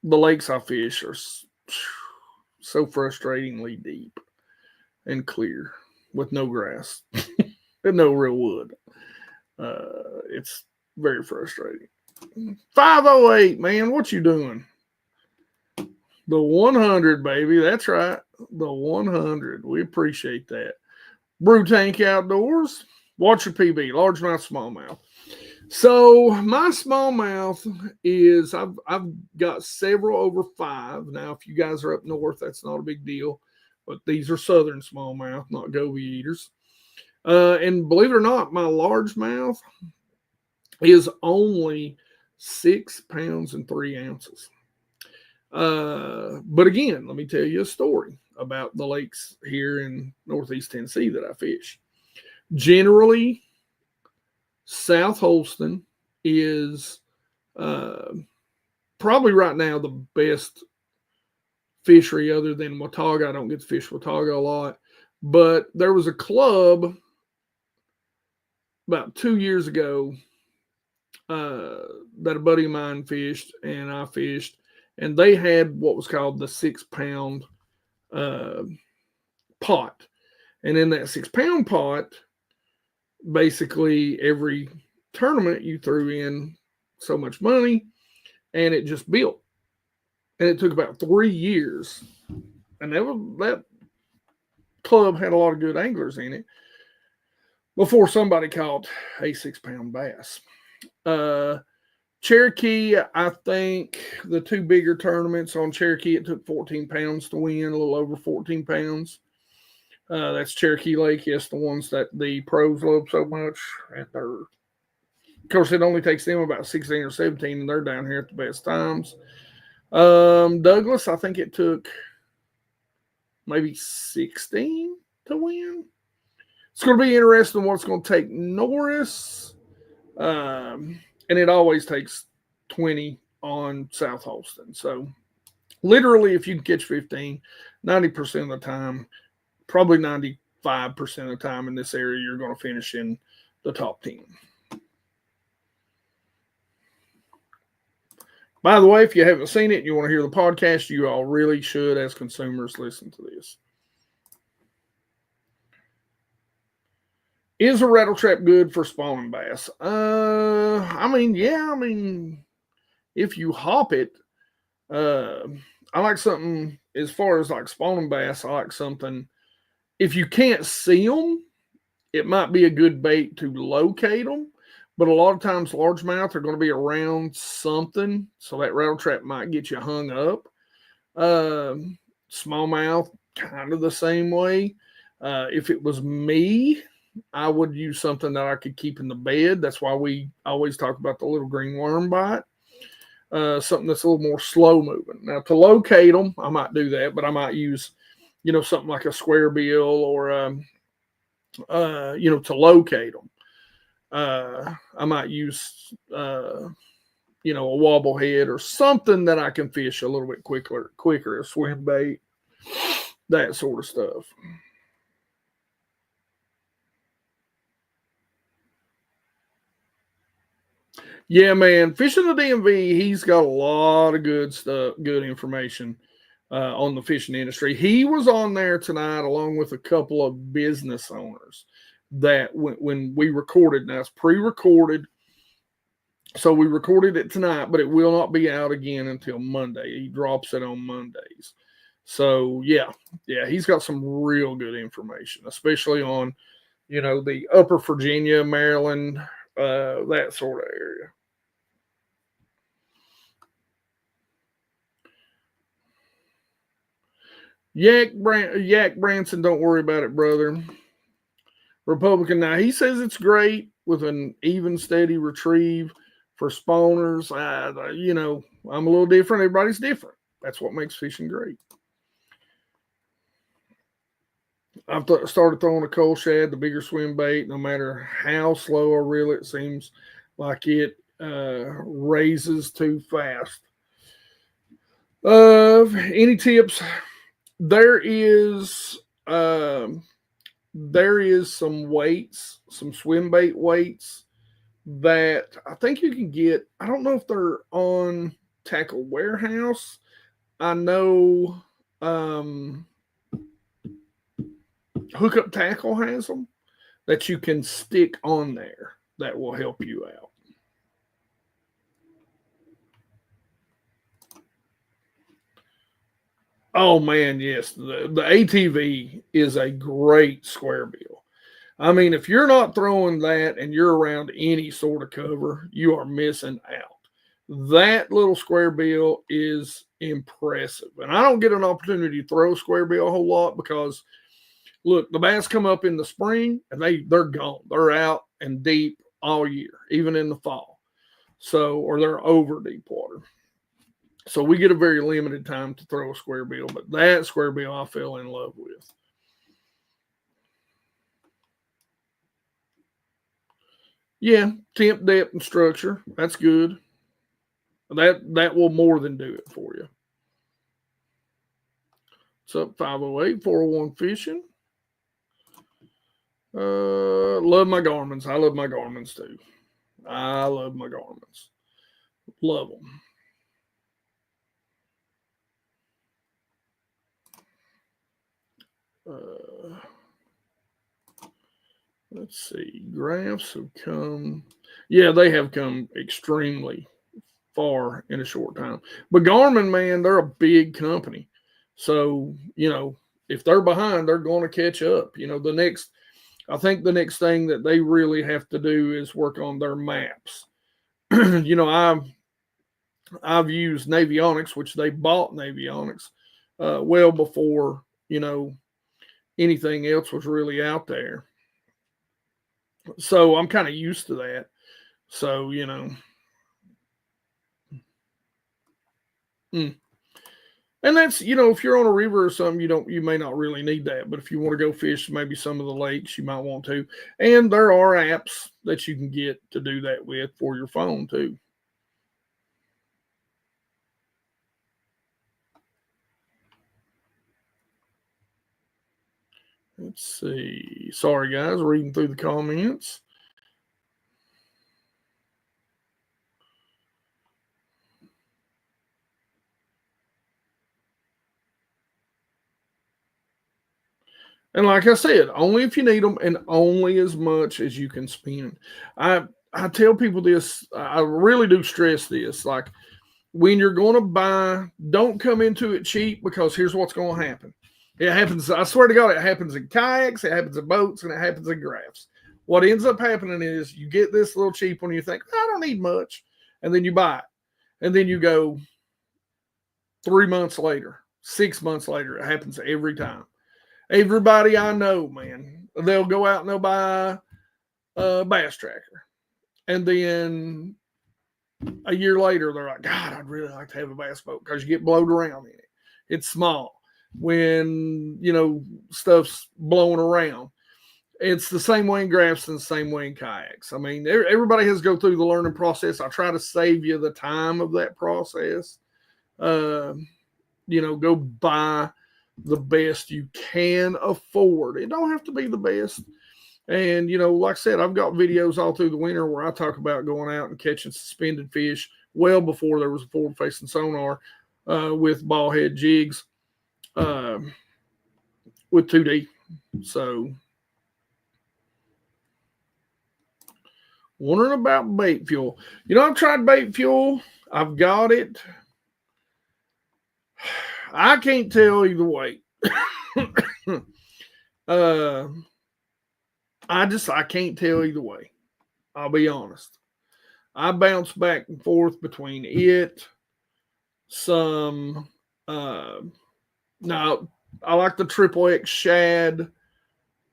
the lakes I fish are so frustratingly deep and clear with no grass and no real wood. It's very frustrating. 508, man, what you doing? The 100, baby. That's right. The 100. We appreciate that. Brew Tank Outdoors. Watch your PB. Largemouth, smallmouth. So my smallmouth is I've got several over 5. Now, if you guys are up north, that's not a big deal. But these are southern smallmouth, not goby eaters. And believe it or not, my largemouth is only 6 pounds and 3 ounces. But again, let me tell you a story about the lakes here in Northeast Tennessee that I fish. Generally, South Holston is probably right now the best fishery other than Watauga. I don't get to fish Watauga a lot, but there was a club about 2 years ago that a buddy of mine fished and I fished, and they had what was called the 6-pound pot. And in that 6-pound pot, basically every tournament you threw in so much money and it just built. And it took about 3 years. And that club had a lot of good anglers in it before somebody caught a 6-pound bass. Cherokee, I think the 2 bigger tournaments on Cherokee, it took 14 pounds to win, a little over 14 pounds. That's Cherokee Lake. Yes, the ones that the pros love so much. And of course, it only takes them about 16 or 17, and they're down here at the best times. Douglas, I think it took maybe 16 to win. It's going to be interesting what it's going to take Norris. And it always takes 20 on South Holston. So literally, if you can catch 15, 90% of the time, probably 95% of the time in this area, you're going to finish in the top 10. By the way, if you haven't seen it and you want to hear the podcast, you all really should, as consumers, listen to this. Is a rattle trap good for spawning bass? I mean, if you hop it, I like something as far as like spawning bass. I like something. If you can't see them, it might be a good bait to locate them. But a lot of times, largemouth are going to be around something, so that rattle trap might get you hung up. Smallmouth, kind of the same way. If it was me, I would use something that I could keep in the bed. That's why we always talk about the little green worm bite. Something that's a little more slow moving. Now, to locate them, I might do that, but I might use, something like a square bill or, to locate them. I might use, a wobble head or something that I can fish a little bit quicker, a swim bait, that sort of stuff. Yeah, man, fishing the DMV, he's got a lot of good stuff, good information on the fishing industry. He was on there tonight along with a couple of business owners that when we recorded, now it's pre-recorded, so we recorded it tonight, but it will not be out again until Monday. He drops it on Mondays. So yeah, he's got some real good information, especially on, the upper Virginia, Maryland, that sort of area. Yak Branson, don't worry about it, brother. Republican, now he says it's great with an even, steady retrieve for spawners. I'm a little different. Everybody's different. That's what makes fishing great. I've started throwing a coal shad, the bigger swim bait. No matter how slow I reel it, seems like it raises too fast. Any tips? There is some weights, some swim bait weights that I think you can get. I don't know if they're on Tackle Warehouse. I know Hookup Tackle has them that you can stick on there that will help you out. Oh man, yes. The ATV is a great square bill. I mean, if you're not throwing that and you're around any sort of cover, you are missing out. That little square bill is impressive. And I don't get an opportunity to throw square bill a whole lot because look, the bass come up in the spring and they're gone. They're out and deep all year, even in the fall. So, or they're over deep water. So we get a very limited time to throw a square bill, but that square bill I fell in love with. Yeah, temp, depth, and structure. That's good. That will more than do it for you. What's up, 508 401 Fishing? Love my Garmins. I love my Garmins too. I love my Garmins. Love them. Let's see. Graphs have come. Yeah, they have come extremely far in a short time. But Garmin, man, they're a big company. So, if they're behind, they're going to catch up. I think the next thing that they really have to do is work on their maps. I've used Navionics, which they bought Navionics well before, anything else was really out there. So I'm kind of used to that. So, And that's, if you're on a river or something, you may not really need that. But if you want to go fish maybe some of the lakes, you might want to. And there are apps that you can get to do that with for your phone too. Let's see. Sorry, guys, reading through the comments. And like I said, only if you need them and only as much as you can spend. I tell people this, I really do stress this. Like when you're going to buy, don't come into it cheap because here's what's going to happen. It happens, I swear to God, it happens in kayaks, it happens in boats, and it happens in graphs. What ends up happening is you get this little cheap one, you think, I don't need much. And then you buy it. And then you go 3 months later, 6 months later, it happens every time. Everybody I know, man, they'll go out and they'll buy a bass tracker. And then a year later, they're like, God, I'd really like to have a bass boat because you get blowed around in it. It's small. When, stuff's blowing around. It's the same way in graphs and the same way in kayaks. I mean, everybody has to go through the learning process. I try to save you the time of that process. Go buy the best you can afford. It don't have to be the best. And, like I said, I've got videos all through the winter where I talk about going out and catching suspended fish well before there was a forward-facing sonar with ball head jigs with 2D. So, wondering about bait fuel. I've tried bait fuel. I've got it. I can't tell either way. I can't tell either way. I'll be honest. I bounce back and forth between it, some, now I like the Triple X Shad.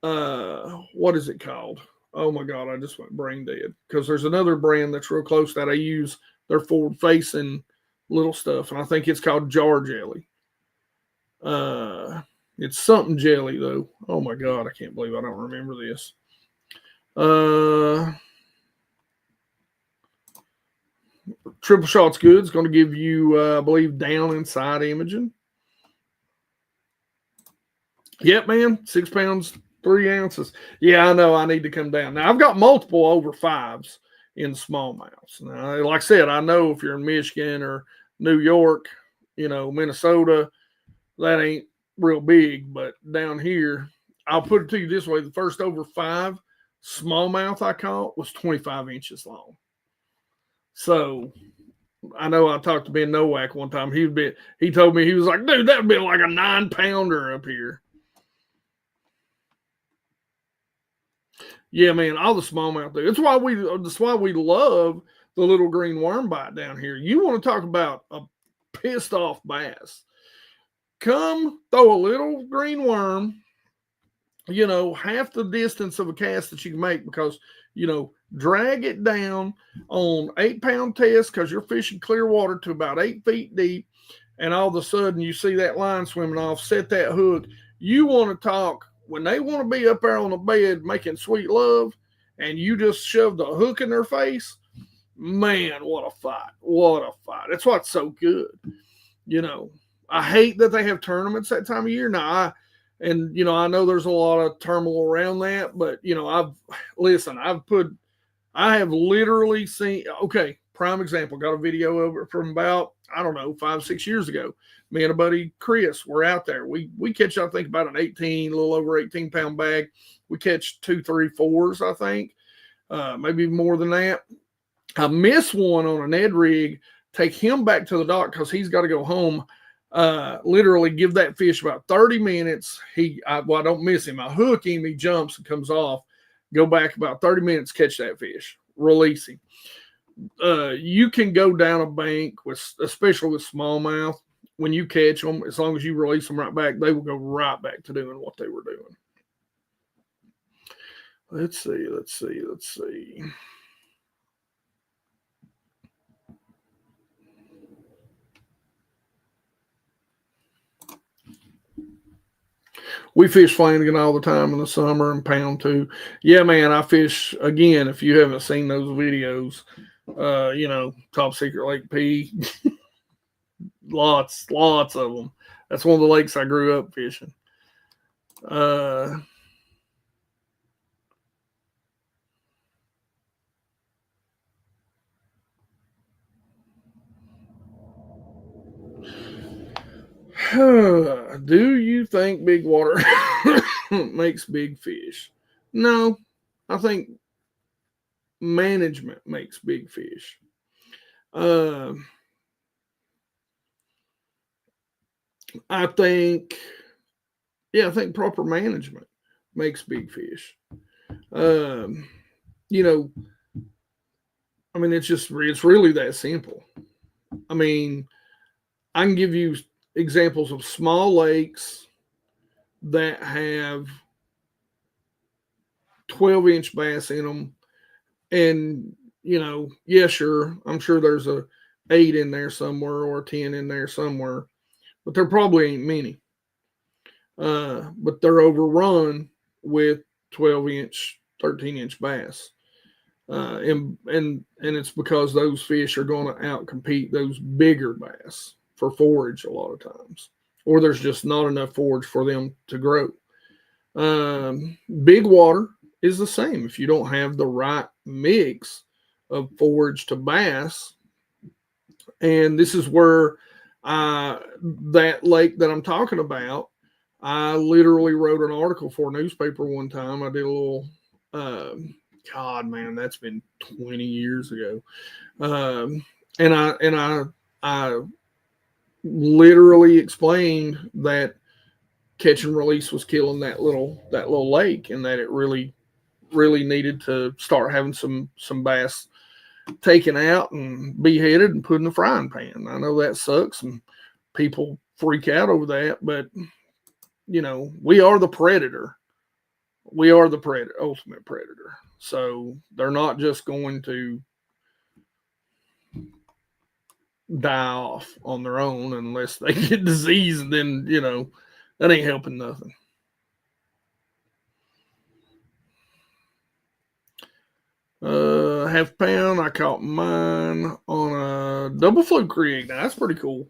What is it called? Oh my God, I just went brain dead because there's another brand that's real close that I use. They're forward facing little stuff, and I think it's called Jar Jelly. It's something jelly though. Oh my God, I can't believe I don't remember this. Triple Shot's good. It's going to give you, I believe, down inside imaging. Yep, man. 6 pounds, 3 ounces. Yeah, I know. I need to come down. Now, I've got multiple over 5s in smallmouths. Now, like I said, I know if you're in Michigan or New York, Minnesota, that ain't real big. But down here, I'll put it to you this way. The first over 5 smallmouth I caught was 25 inches long. So, I know I talked to Ben Nowak one time. He told me, he was like, dude, that'd be like a 9-pounder up here. Yeah, man, all the smallmouth do. That's why we love the little green worm bite down here. You want to talk about a pissed off bass? Come throw a little green worm, half the distance of a cast that you can make, because drag it down on 8-pound test, because you're fishing clear water to about 8 feet deep, and all of a sudden you see that line swimming off, set that hook. You want to talk, when they want to be up there on the bed making sweet love, and you just shoved a hook in their face, man, what a fight. What a fight. That's what's so good. I hate that they have tournaments that time of year. Now, I know there's a lot of turmoil around that, but I have literally seen, okay, prime example, got a video of it from about, 5-6 years ago. Me and a buddy, Chris, were out there. We catch, I think, about a little over 18-pound bag. We catch 2, 3, 4s, I think, maybe more than that. I miss one on a Ned rig, take him back to the dock because he's got to go home. Literally give that fish about 30 minutes. I don't miss him. I hook him, he jumps and comes off. Go back about 30 minutes, catch that fish, release him. You can go down a bank, especially with smallmouth. When you catch them, as long as you release them right back, they will go right back to doing what they were doing. Let's see. We fish Flanagan all the time in the summer and pound too. Yeah, man, I fish, again, if you haven't seen those videos, Top Secret Lake P. lots of them. That's one of the lakes I grew up fishing. Do you think big water makes big fish? No, I think management makes big fish. I think proper management makes big fish. It's really that simple. I can give you examples of small lakes that have 12-inch bass in them. And, sure, I'm sure there's a 8 in there somewhere or a 10 in there somewhere, but there probably ain't many. But they're overrun with 12-inch, 13-inch bass. And it's because those fish are going to outcompete those bigger bass for forage a lot of times, or there's just not enough forage for them to grow. Big water is the same. If you don't have the right mix of forage to bass, and this is where that lake that I'm talking about, I literally wrote an article for a newspaper one time. I did a little, God, man, that's been 20 years ago. And I literally explained that catch and release was killing that little lake, and that it really needed to start having some bass taken out and beheaded and put in the frying pan. I know that sucks and people freak out over that, but we are the predator. We are the ultimate predator. So they're not just going to die off on their own unless they get disease, and then that ain't helping nothing. Half pound, I caught mine on a double fluke rig. Now that's pretty cool.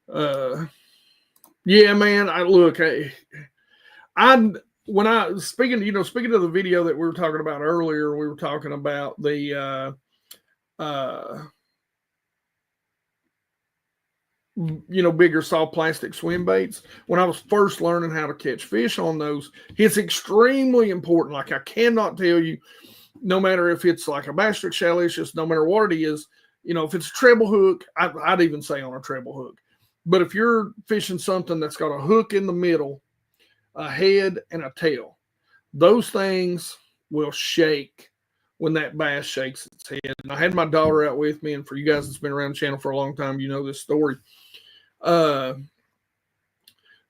Yeah, man. When I speaking of the video that we were talking about earlier, we were talking about the bigger soft plastic swim baits. When I was first learning how to catch fish on those, it's extremely important. Like, I cannot tell you, no matter if it's like a bass trick shell, it's just no matter what it is, if it's a treble hook, I'd even say on a treble hook. But if you're fishing something that's got a hook in the middle, a head, and a tail, those things will shake when that bass shakes its head. And I had my daughter out with me, and for you guys that's been around the channel for a long time, you know this story.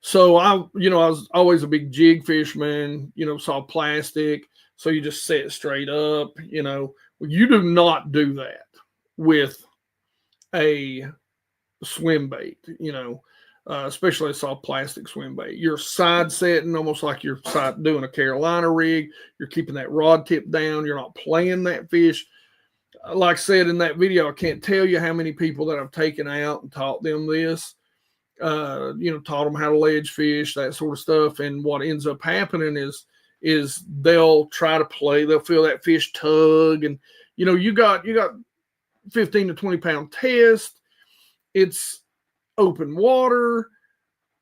So I was always a big jig fisherman, saw plastic. So you just set it straight up, Well, you do not do that with a swim bait, especially a soft plastic swim bait. You're side setting almost like you're doing a Carolina rig. You're keeping that rod tip down. You're not playing that fish. Like I said in that video, I can't tell you how many people that I've taken out and taught them this, taught them how to ledge fish, that sort of stuff. And what ends up happening is they'll try to play. They'll feel that fish tug. And, you got 15 to 20 pound test. It's open water.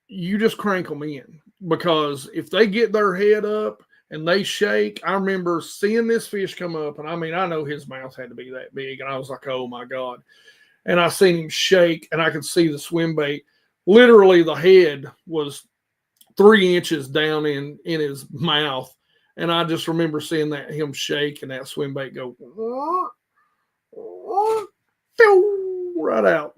You just crank them in, because if they get their head up and they shake, I remember seeing this fish come up, and I know his mouth had to be that big, and I was like, oh my God. And I seen him shake, and I could see the swim bait. Literally, the head was 3 inches down in his mouth, and I just remember seeing him shake and that swim bait go right out.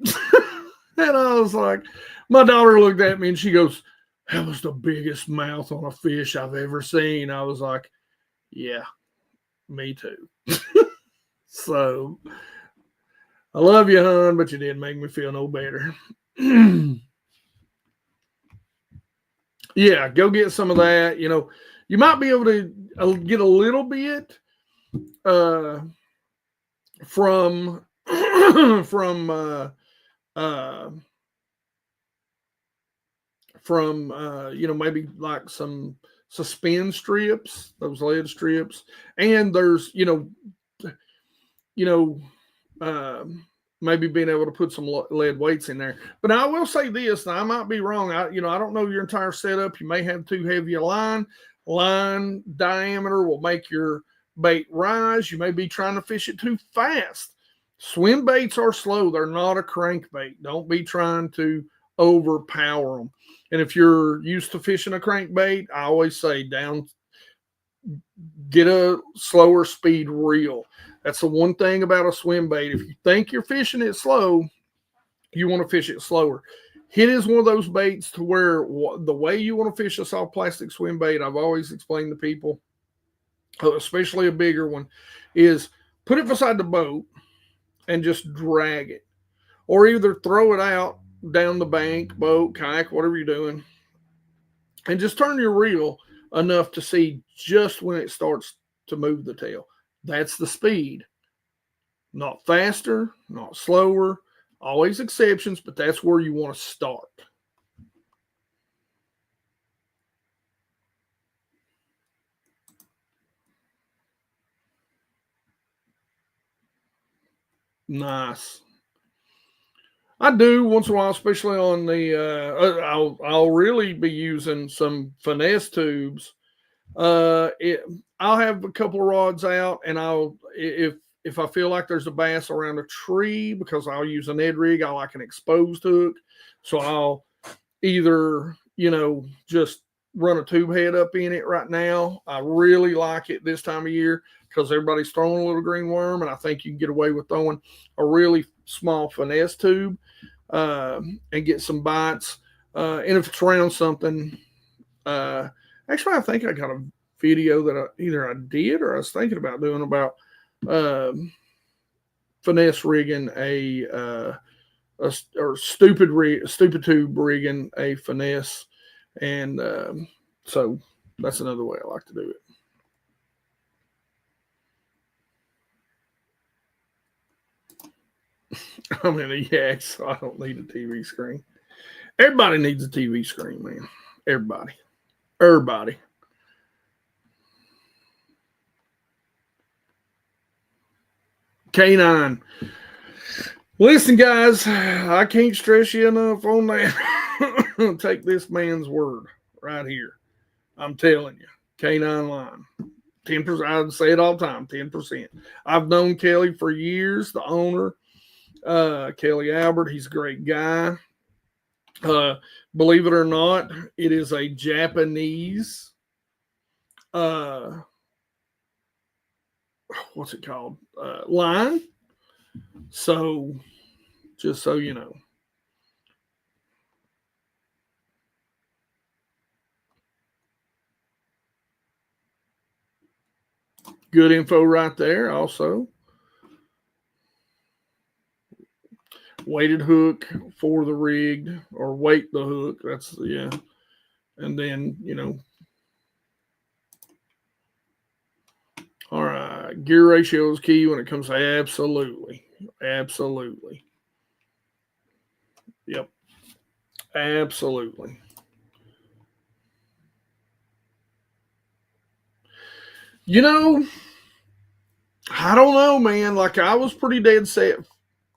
And I was like, my daughter looked at me and she goes, that was the biggest mouth on a fish I've ever seen. I was like, yeah, me too. So I love you, hon, but you didn't make me feel no better. Yeah, go get some of that. You might be able to get a little bit from maybe like some suspend strips, those lead strips. And there's, maybe being able to put some lead weights in there. But I will say this, and I might be wrong. I don't know your entire setup. You may have too heavy a line. Line diameter will make your bait rise. You may be trying to fish it too fast. Swim baits are slow. They're not a crankbait. Don't be trying to overpower them. And if you're used to fishing a crankbait, I always say get a slower speed reel. That's the one thing about a swim bait. If you think you're fishing it slow, you want to fish it slower. Hit is one of those baits to where the way you want to fish a soft plastic swim bait, I've always explained to people, especially a bigger one, is put it beside the boat and just drag it. Or either throw it out down the bank, boat, kayak, whatever you're doing, and just turn your reel enough to see just when it starts to move the tail. That's the speed. Not faster, not slower. Always exceptions, but that's where you want to start. Nice. I do once in a while, especially on the. I'll really be using some finesse tubes. I'll have a couple of rods out, and if I feel like there's a bass around a tree, because I'll use an Ed rig, I like an exposed hook, so I'll either just run a tube head up in it right now. I really like it this time of year because everybody's throwing a little green worm, and I think you can get away with throwing a really small finesse tube and get some bites. And if it's around something, actually, I think I got a video that either I did or I was thinking about doing about finesse rigging or stupid tube rigging a finesse, and so that's another way I like to do it. I'm in a yak, so I don't need a TV screen. Everybody needs a TV screen, man. Everybody. K9. Listen, guys, I can't stress you enough on that. Take this man's word right here. I'm telling you, K9 line. 10%. I say it all the time, 10%. I've known Kelly for years, the owner. Kelly Albert, he's a great guy. Believe it or not, it is a Japanese what's it called? Line. So just so you know. Good info right there also. Weighted hook for the rigged, or weight the hook. That's, yeah. And then, all right. Gear ratio is key when it comes to absolutely. Absolutely. Yep. Absolutely. I don't know, man. Like, I was pretty dead set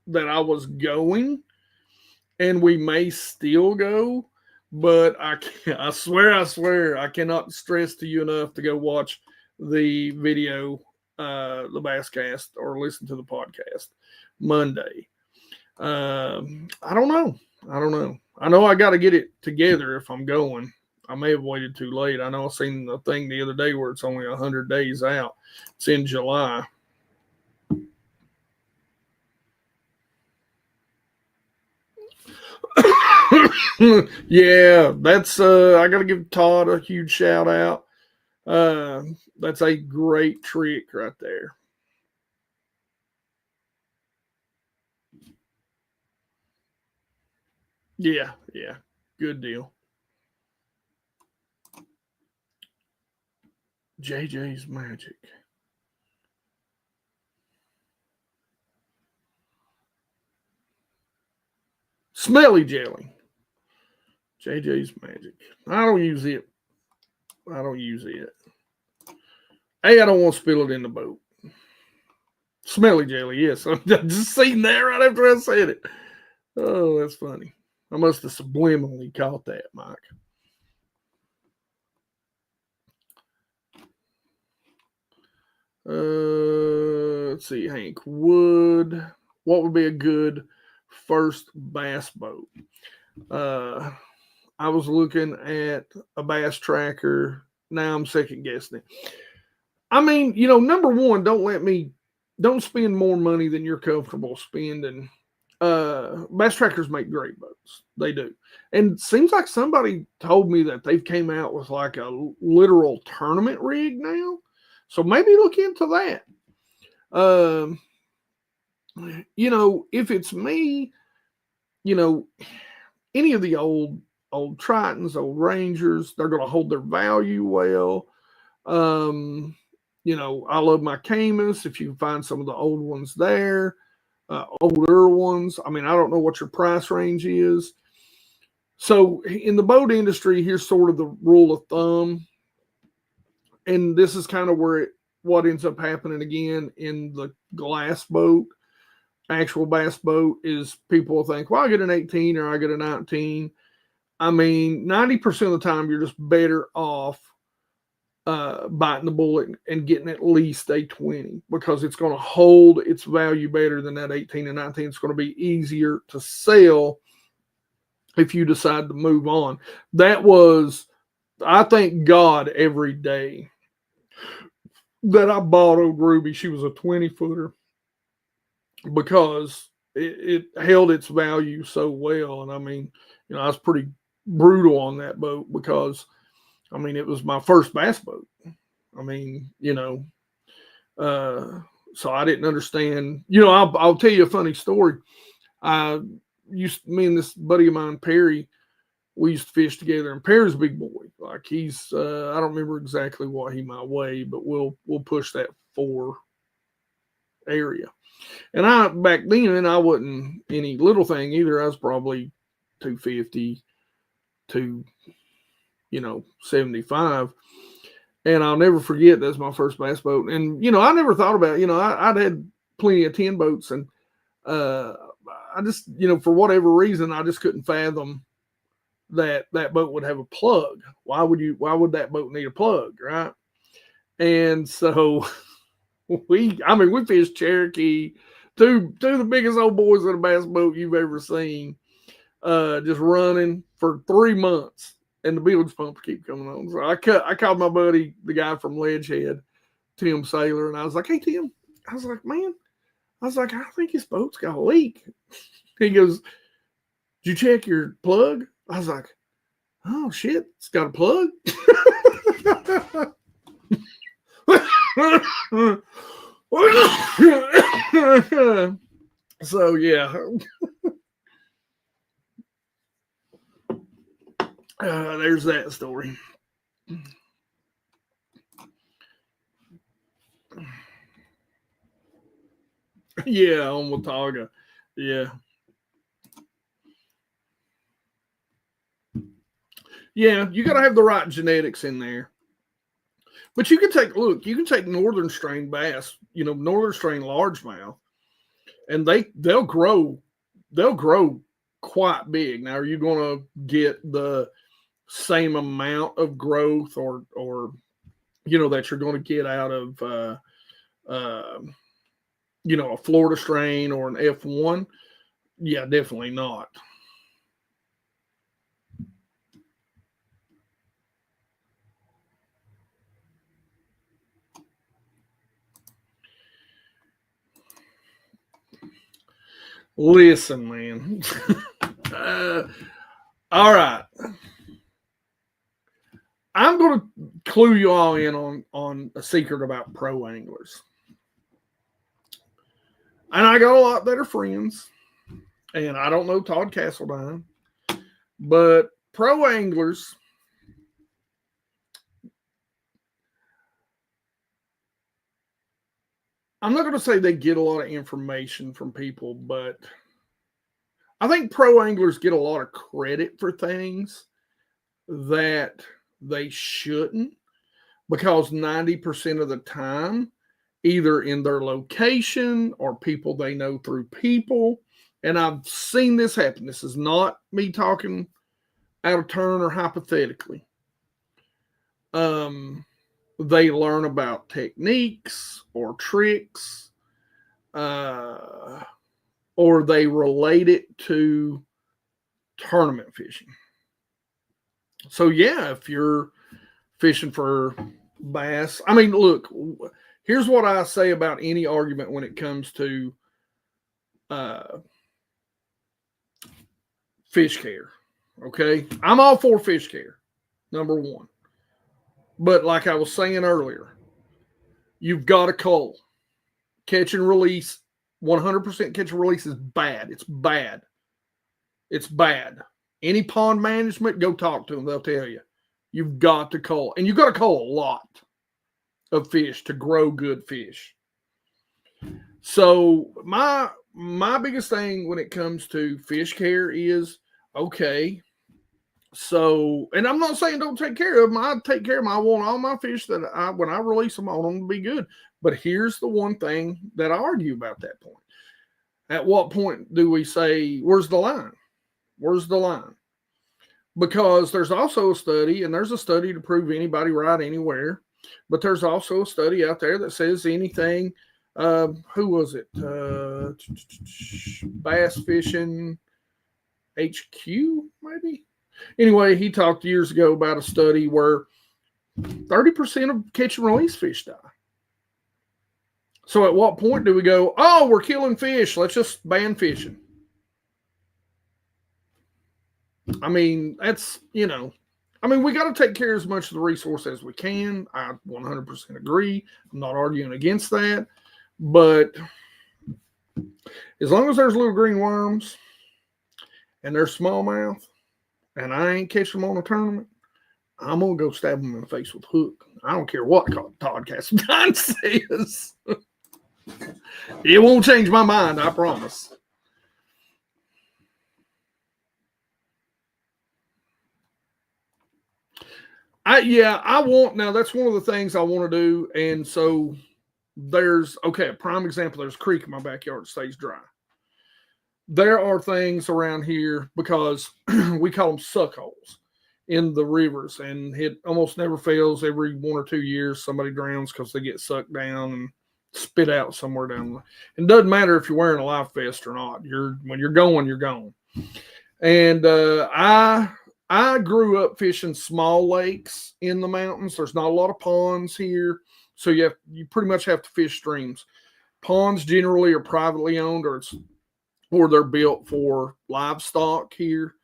that I was going, and we may still go, but I swear, I cannot stress to you enough to go watch the video, the Basscast, or listen to the podcast Monday. I don't know. I know I got to get it together if I'm going. I may have waited too late. I know I seen the thing the other day where it's only 100 days out. It's in July. Yeah, that's I gotta give Todd a huge shout out. That's a great trick right there. Yeah, good deal. JJ's Magic. Smelly jelly. JJ's Magic. I don't use it. Hey, I don't want to spill it in the boat. Smelly jelly, yes. I just seen that right after I said it. Oh, that's funny. I must have subliminally caught that, Mike. Let's see, Hank. What would be a good first bass boat? I was looking at a bass tracker. Now I'm second guessing it. I mean, number one, don't spend more money than you're comfortable spending. Bass trackers make great boats. They do. And it seems like somebody told me that they've came out with like a literal tournament rig now. So maybe look into that. If it's me, any of the old Tritons, old Rangers, they're going to hold their value well. I love my Camus. If you can find some of the old ones there, older ones. I mean, I don't know what your price range is. So in the boat industry, here's sort of the rule of thumb. And this is kind of what ends up happening again in the glass boat, actual bass boat, is people will think, well, I get an 18 or I get a 19. I mean, 90% of the time, you're just better off biting the bullet and getting at least a 20, because it's going to hold its value better than that 18 and 19. It's going to be easier to sell if you decide to move on. I thank God every day that I bought old Ruby. She was a 20-footer because it held its value so well. And I mean, I was pretty brutal on that boat because, I mean, it was my first bass boat. I mean, so I didn't understand. I'll tell you a funny story. Me and this buddy of mine, Perry, we used to fish together, and Perry's a big boy. Like, he's, I don't remember exactly what he might weigh, but we'll push that 4 area. And back then, I wasn't any little thing either. I was probably 250 to 75. And I'll never forget, that's my first bass boat. And I never thought about it. I'd had plenty of 10 boats, and I just, for whatever reason, I just couldn't fathom that boat would have a plug. Why would that boat need a plug, right? And so we fished Cherokee, two of the biggest old boys in a bass boat you've ever seen, just running for 3 months, and the bilge pumps keep coming on. So I called my buddy, the guy from Ledgehead, Tim Saylor, and I was like, "Hey Tim," I was like, "Man," I was like, "I think his boat's got a leak." He goes, "Did you check your plug?" I was like, "Oh shit, it's got a plug." So yeah, there's that story. Yeah, on Watauga. Yeah. Yeah, you got to have the right genetics in there. But you can take northern strain bass, northern strain largemouth, and they'll grow quite big. Now, are you going to get the same amount of growth or that you're going to get out of a Florida strain or an F1? Yeah, definitely not. Listen, man. All right. I'm going to clue you all in on a secret about pro anglers. And I got a lot that are friends. And I don't know Todd Castledine. But pro anglers, I'm not going to say they get a lot of information from people, but I think pro anglers get a lot of credit for things that they shouldn't, because 90% of the time, either in their location or people they know through people, and I've seen this happen. This is not me talking out of turn or hypothetically. They learn about techniques or tricks, or they relate it to tournament fishing. So yeah, if you're fishing for bass, I mean, look, here's what I say about any argument when it comes to fish care. Okay, I'm all for fish care, number one. But like I was saying earlier, you've got a cull. Catch and release, 100% catch and release is bad. It's bad. It's bad. Any pond management, go talk to them. They'll tell you. You've got to cull. And you've got to cull a lot of fish to grow good fish. So my biggest thing when it comes to fish care is, okay, so, and I'm not saying don't take care of them. I take care of them. I want all my fish that when I release them, I want them to be good. But here's the one thing that I argue about that point. At what point do we say, where's the line? Where's the line? Because there's also a study, and there's a study to prove anybody right anywhere. But there's also a study out there that says anything. Who was it? Bass Fishing HQ, maybe? Anyway, he talked years ago about a study where 30% of catch and release fish die. So at what point do we go, oh, we're killing fish, let's just ban fishing? I mean, that's, we got to take care of as much of the resource as we can. I 100% agree. I'm not arguing against that. But as long as there's little green worms and there's smallmouth, and I ain't catching them on a tournament, I'm going to go stab them in the face with a hook. I don't care what Todd Castledine says. It won't change my mind, I promise. Now that's one of the things I want to do. And so a prime example, there's a creek in my backyard that stays dry. There are things around here because we call them suck holes in the rivers, and it almost never fails. Every 1 or 2 years, somebody drowns because they get sucked down, and spit out somewhere down the. It doesn't matter if you're wearing a life vest or not. When you're going, you're going. And I grew up fishing small lakes in the mountains. There's not a lot of ponds here, so you pretty much have to fish streams. Ponds generally are privately owned, or they're built for livestock here.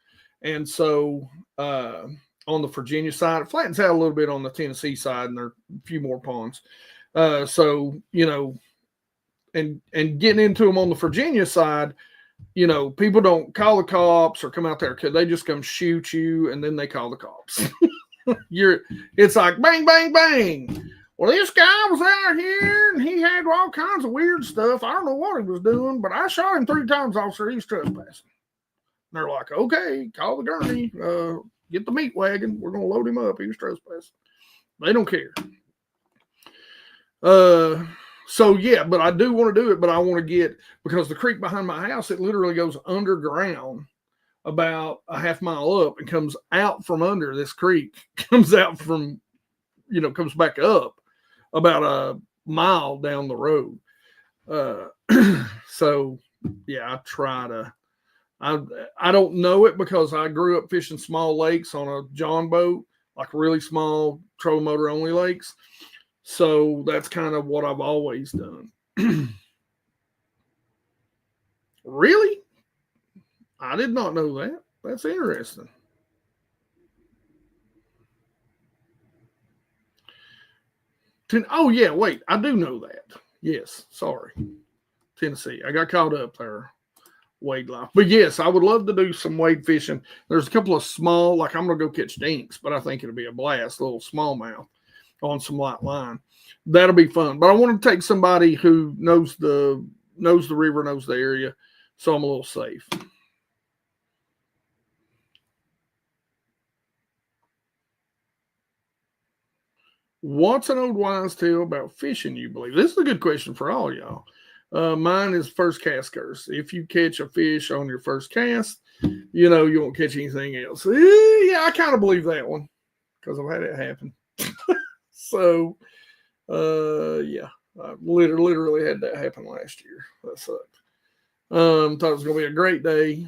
And so on the Virginia side, it flattens out a little bit on the Tennessee side, and there are a few more ponds. So, and getting into them on the Virginia side, people don't call the cops or come out there. They just come shoot you, and then they call the cops. It's like bang, bang, bang. Well, this guy was out here, and he had all kinds of weird stuff. I don't know what he was doing, but I shot him 3 times, officer. He's trespassing. And they're like, okay, call the gurney. Get the meat wagon. We're going to load him up. He was trespassing. They don't care. So, yeah, but I do want to do it, but I want to because the creek behind my house, it literally goes underground about a half mile up and comes out from under this creek, comes out from, comes back up about a mile down the road. So, yeah, I don't know it because I grew up fishing small lakes on a John boat, like really small trolling motor only lakes. So that's kind of what I've always done. Really? I did not know that. That's interesting. Oh, yeah, wait. I do know that. Yes, sorry. Tennessee. I got caught up there. Wade life. But yes, I would love to do some wade fishing. There's a couple of small, like I'm going to go catch dinks, but I think it'll be a blast, little smallmouth on some light line. That'll be fun. But I want to take somebody who knows the river, knows the area, so I'm a little safe. What's an old wives' tale about fishing you believe? This is a good question for all y'all. Mine is first cast curse. If you catch a fish on your first cast, you won't catch anything else. Yeah, I kind of believe that one because I've had it happen. So, yeah, I literally had that happen last year. That sucked. Thought it was going to be a great day,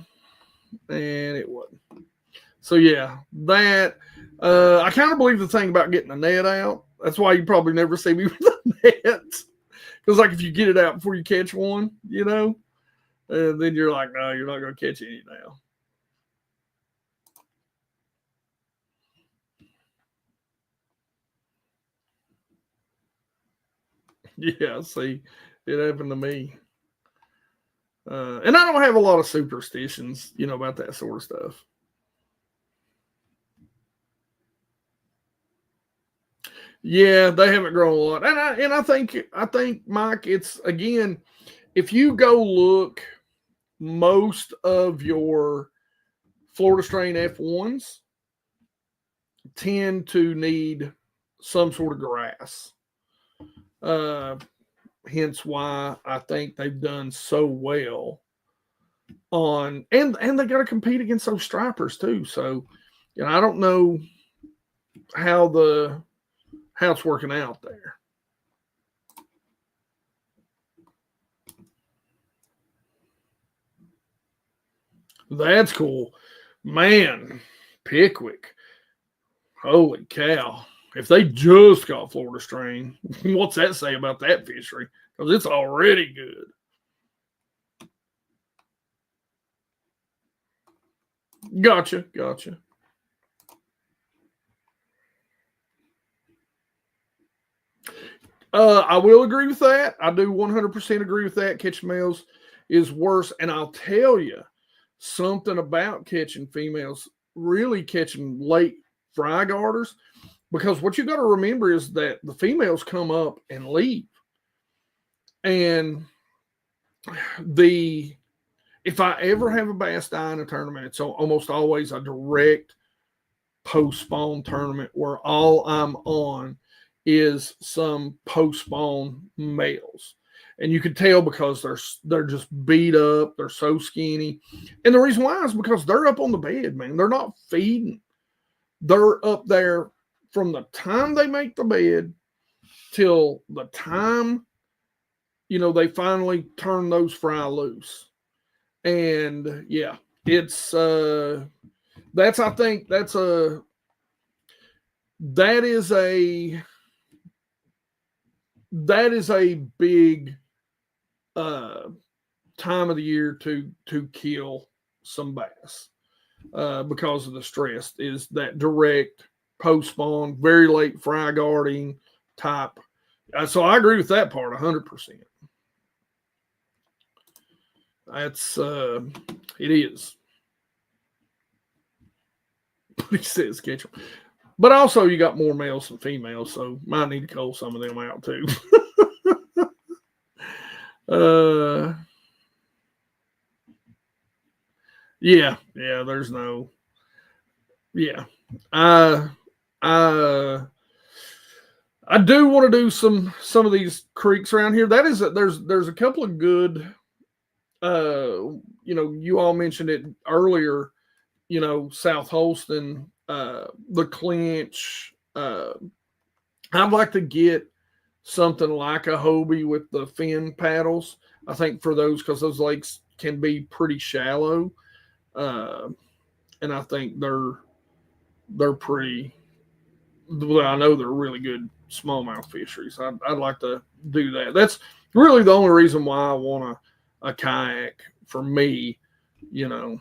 and it wasn't. So, yeah, that, I kind of believe the thing about getting the net out. That's why you probably never see me with the net. Because, like, if you get it out before you catch one, then you're like, no, you're not going to catch any now. Yeah, see, it happened to me. And I don't have a lot of superstitions, about that sort of stuff. Yeah, they haven't grown a lot. And I think, Mike, it's, again, if you go look, most of your Florida strain F1s tend to need some sort of grass. Hence why I think they've done so well on, and they got to compete against those stripers too. So, I don't know how it's working out there. That's cool. Man, Pickwick. Holy cow. If they just got Florida strain, what's that say about that fishery? Because it's already good. Gotcha. I will agree with that. I do 100% agree with that. Catching males is worse. And I'll tell you something about catching females, really catching late fry garters, because what you got to remember is that the females come up and leave. And if I ever have a bass die in a tournament, it's almost always a direct post-spawn tournament where all I'm on is some post-spawn males. And you can tell because they're just beat up. They're so skinny. And the reason why is because they're up on the bed, man. They're not feeding. They're up there from the time they make the bed till the time they finally turned those fry loose. And yeah, it's that's I think that is a big uh time of the year to kill some bass, because of the stress, is that direct post spawn, very late fry guarding type. So I agree with that part 100%. That's it is. He says catch them. But also, you got more males than females, so might need to cull some of them out too. uh, yeah, yeah. There's no, yeah. I, I, I do want to do some of these creeks around here. That is, there's a couple of good. You all mentioned it earlier. South Holston, the Clinch. I'd like to get something like a Hobie with the fin paddles. I think for those, because those lakes can be pretty shallow, uh, and I think they're pretty. Well, I know they're really good smallmouth fisheries. I'd like to do that. That's really the only reason why I want a kayak for me. You know,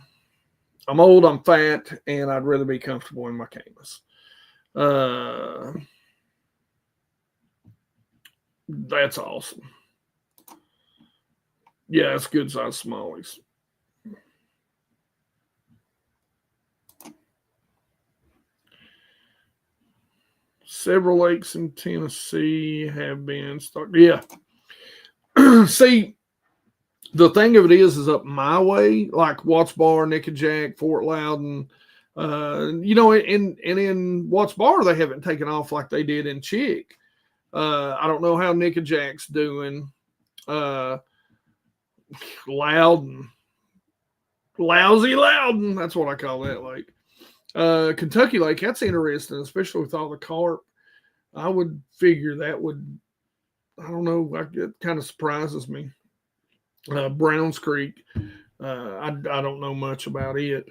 I'm old, I'm fat, and I'd rather be comfortable in my canvas. Uh, that's awesome. Yeah, it's good size smallies. Several lakes in Tennessee have been stocked. Yeah. See, the thing of it is up my way, like Watts Bar, Nickajack, Fort Loudon, and in Watts Bar they haven't taken off like they did in Chick. I don't know how Nickajack's doing. Uh, Loudon, lousy Loudon. That's what I call that lake. Kentucky Lake, that's interesting, especially with all the carp. I would figure that would, I don't know, it kind of surprises me. Browns Creek, I don't know much about it,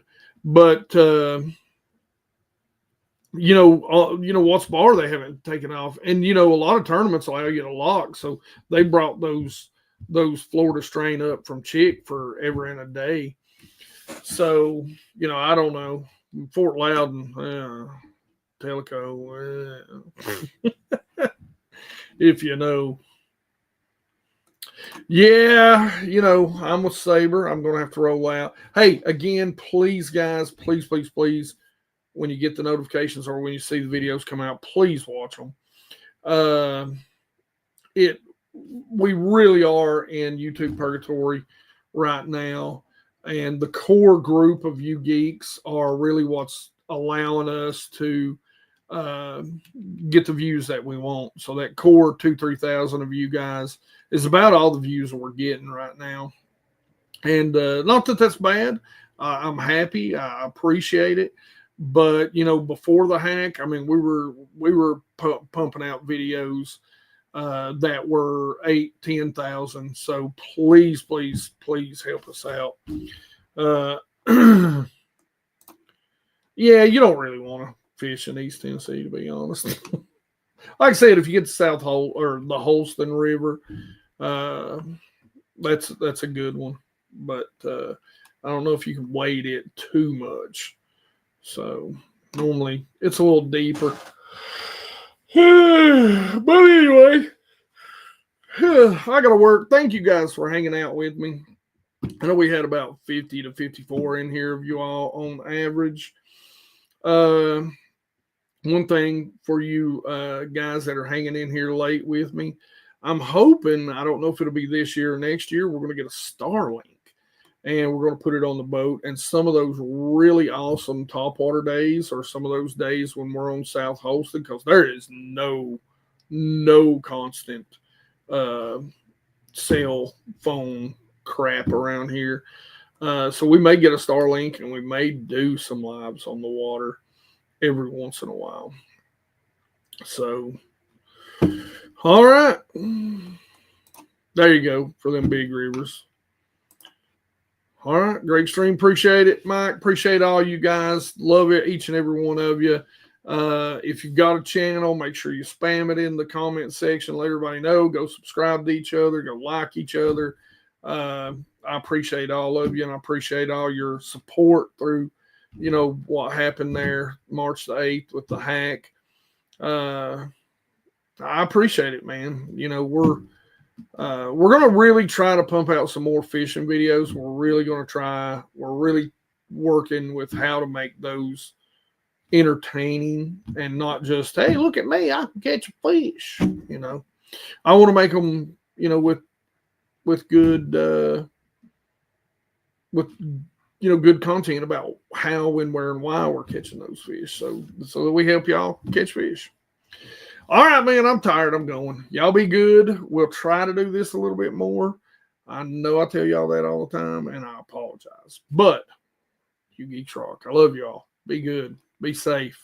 but Watts Bar they haven't taken off, and a lot of tournaments allow you to lock, so they brought those Florida strain up from Chick for ever and a day. So I don't know. Fort Loudon, Tellico, if you know. Yeah, I'm with Saber. I'm going to have to roll out. Hey, again, please, guys, please, please, please, when you get the notifications or when you see the videos come out, please watch them. We really are in YouTube purgatory right now, and the core group of you geeks are really what's allowing us to get the views that we want. So that core 2,000-3,000 of you guys is about all the views that we're getting right now. And not that that's bad. I'm happy. I appreciate it. But before the hack, I mean, we were pumping out videos that were 8,000-10,000. So please, please, please help us out. Yeah, you don't really want to fish in East Tennessee, to be honest. Like I said, if you get to South Hole or the Holston River, that's a good one. But I don't know if you can wade it too much. So normally it's a little deeper. But anyway, I gotta work. Thank you guys for hanging out with me. I know we had about 50 to 54 in here of you all on average. One thing for you guys that are hanging in here late with me, I'm hoping, I don't know if it'll be this year or next year, we're going to get a Starlink and we're going to put it on the boat. And some of those really awesome topwater days or some of those days when we're on South Holston, because there is no constant cell phone crap around here. So we may get a Starlink and we may do some lives on the water every once in a while. So, all right. There you go for them big rivers. All right, great stream. Appreciate it, Mike. Appreciate all you guys. Love it, each and every one of you. If you've got a channel, make sure you spam it in the comment section. Let everybody know. Go subscribe to each other. Go like each other. I appreciate all of you, and I appreciate all your support through, what happened there March the 8th with the hack. I appreciate it, man. We're going to really try to pump out some more fishing videos. We're really working with how to make those entertaining and not just, hey, look at me, I can catch a fish. I want to make them, with good, good content about how, when, where, and why we're catching those fish. So that we help y'all catch fish. All right, man, I'm tired. I'm going. Y'all be good. We'll try to do this a little bit more. I know I tell y'all that all the time, and I apologize. But you geeks rock. I love y'all. Be good. Be safe.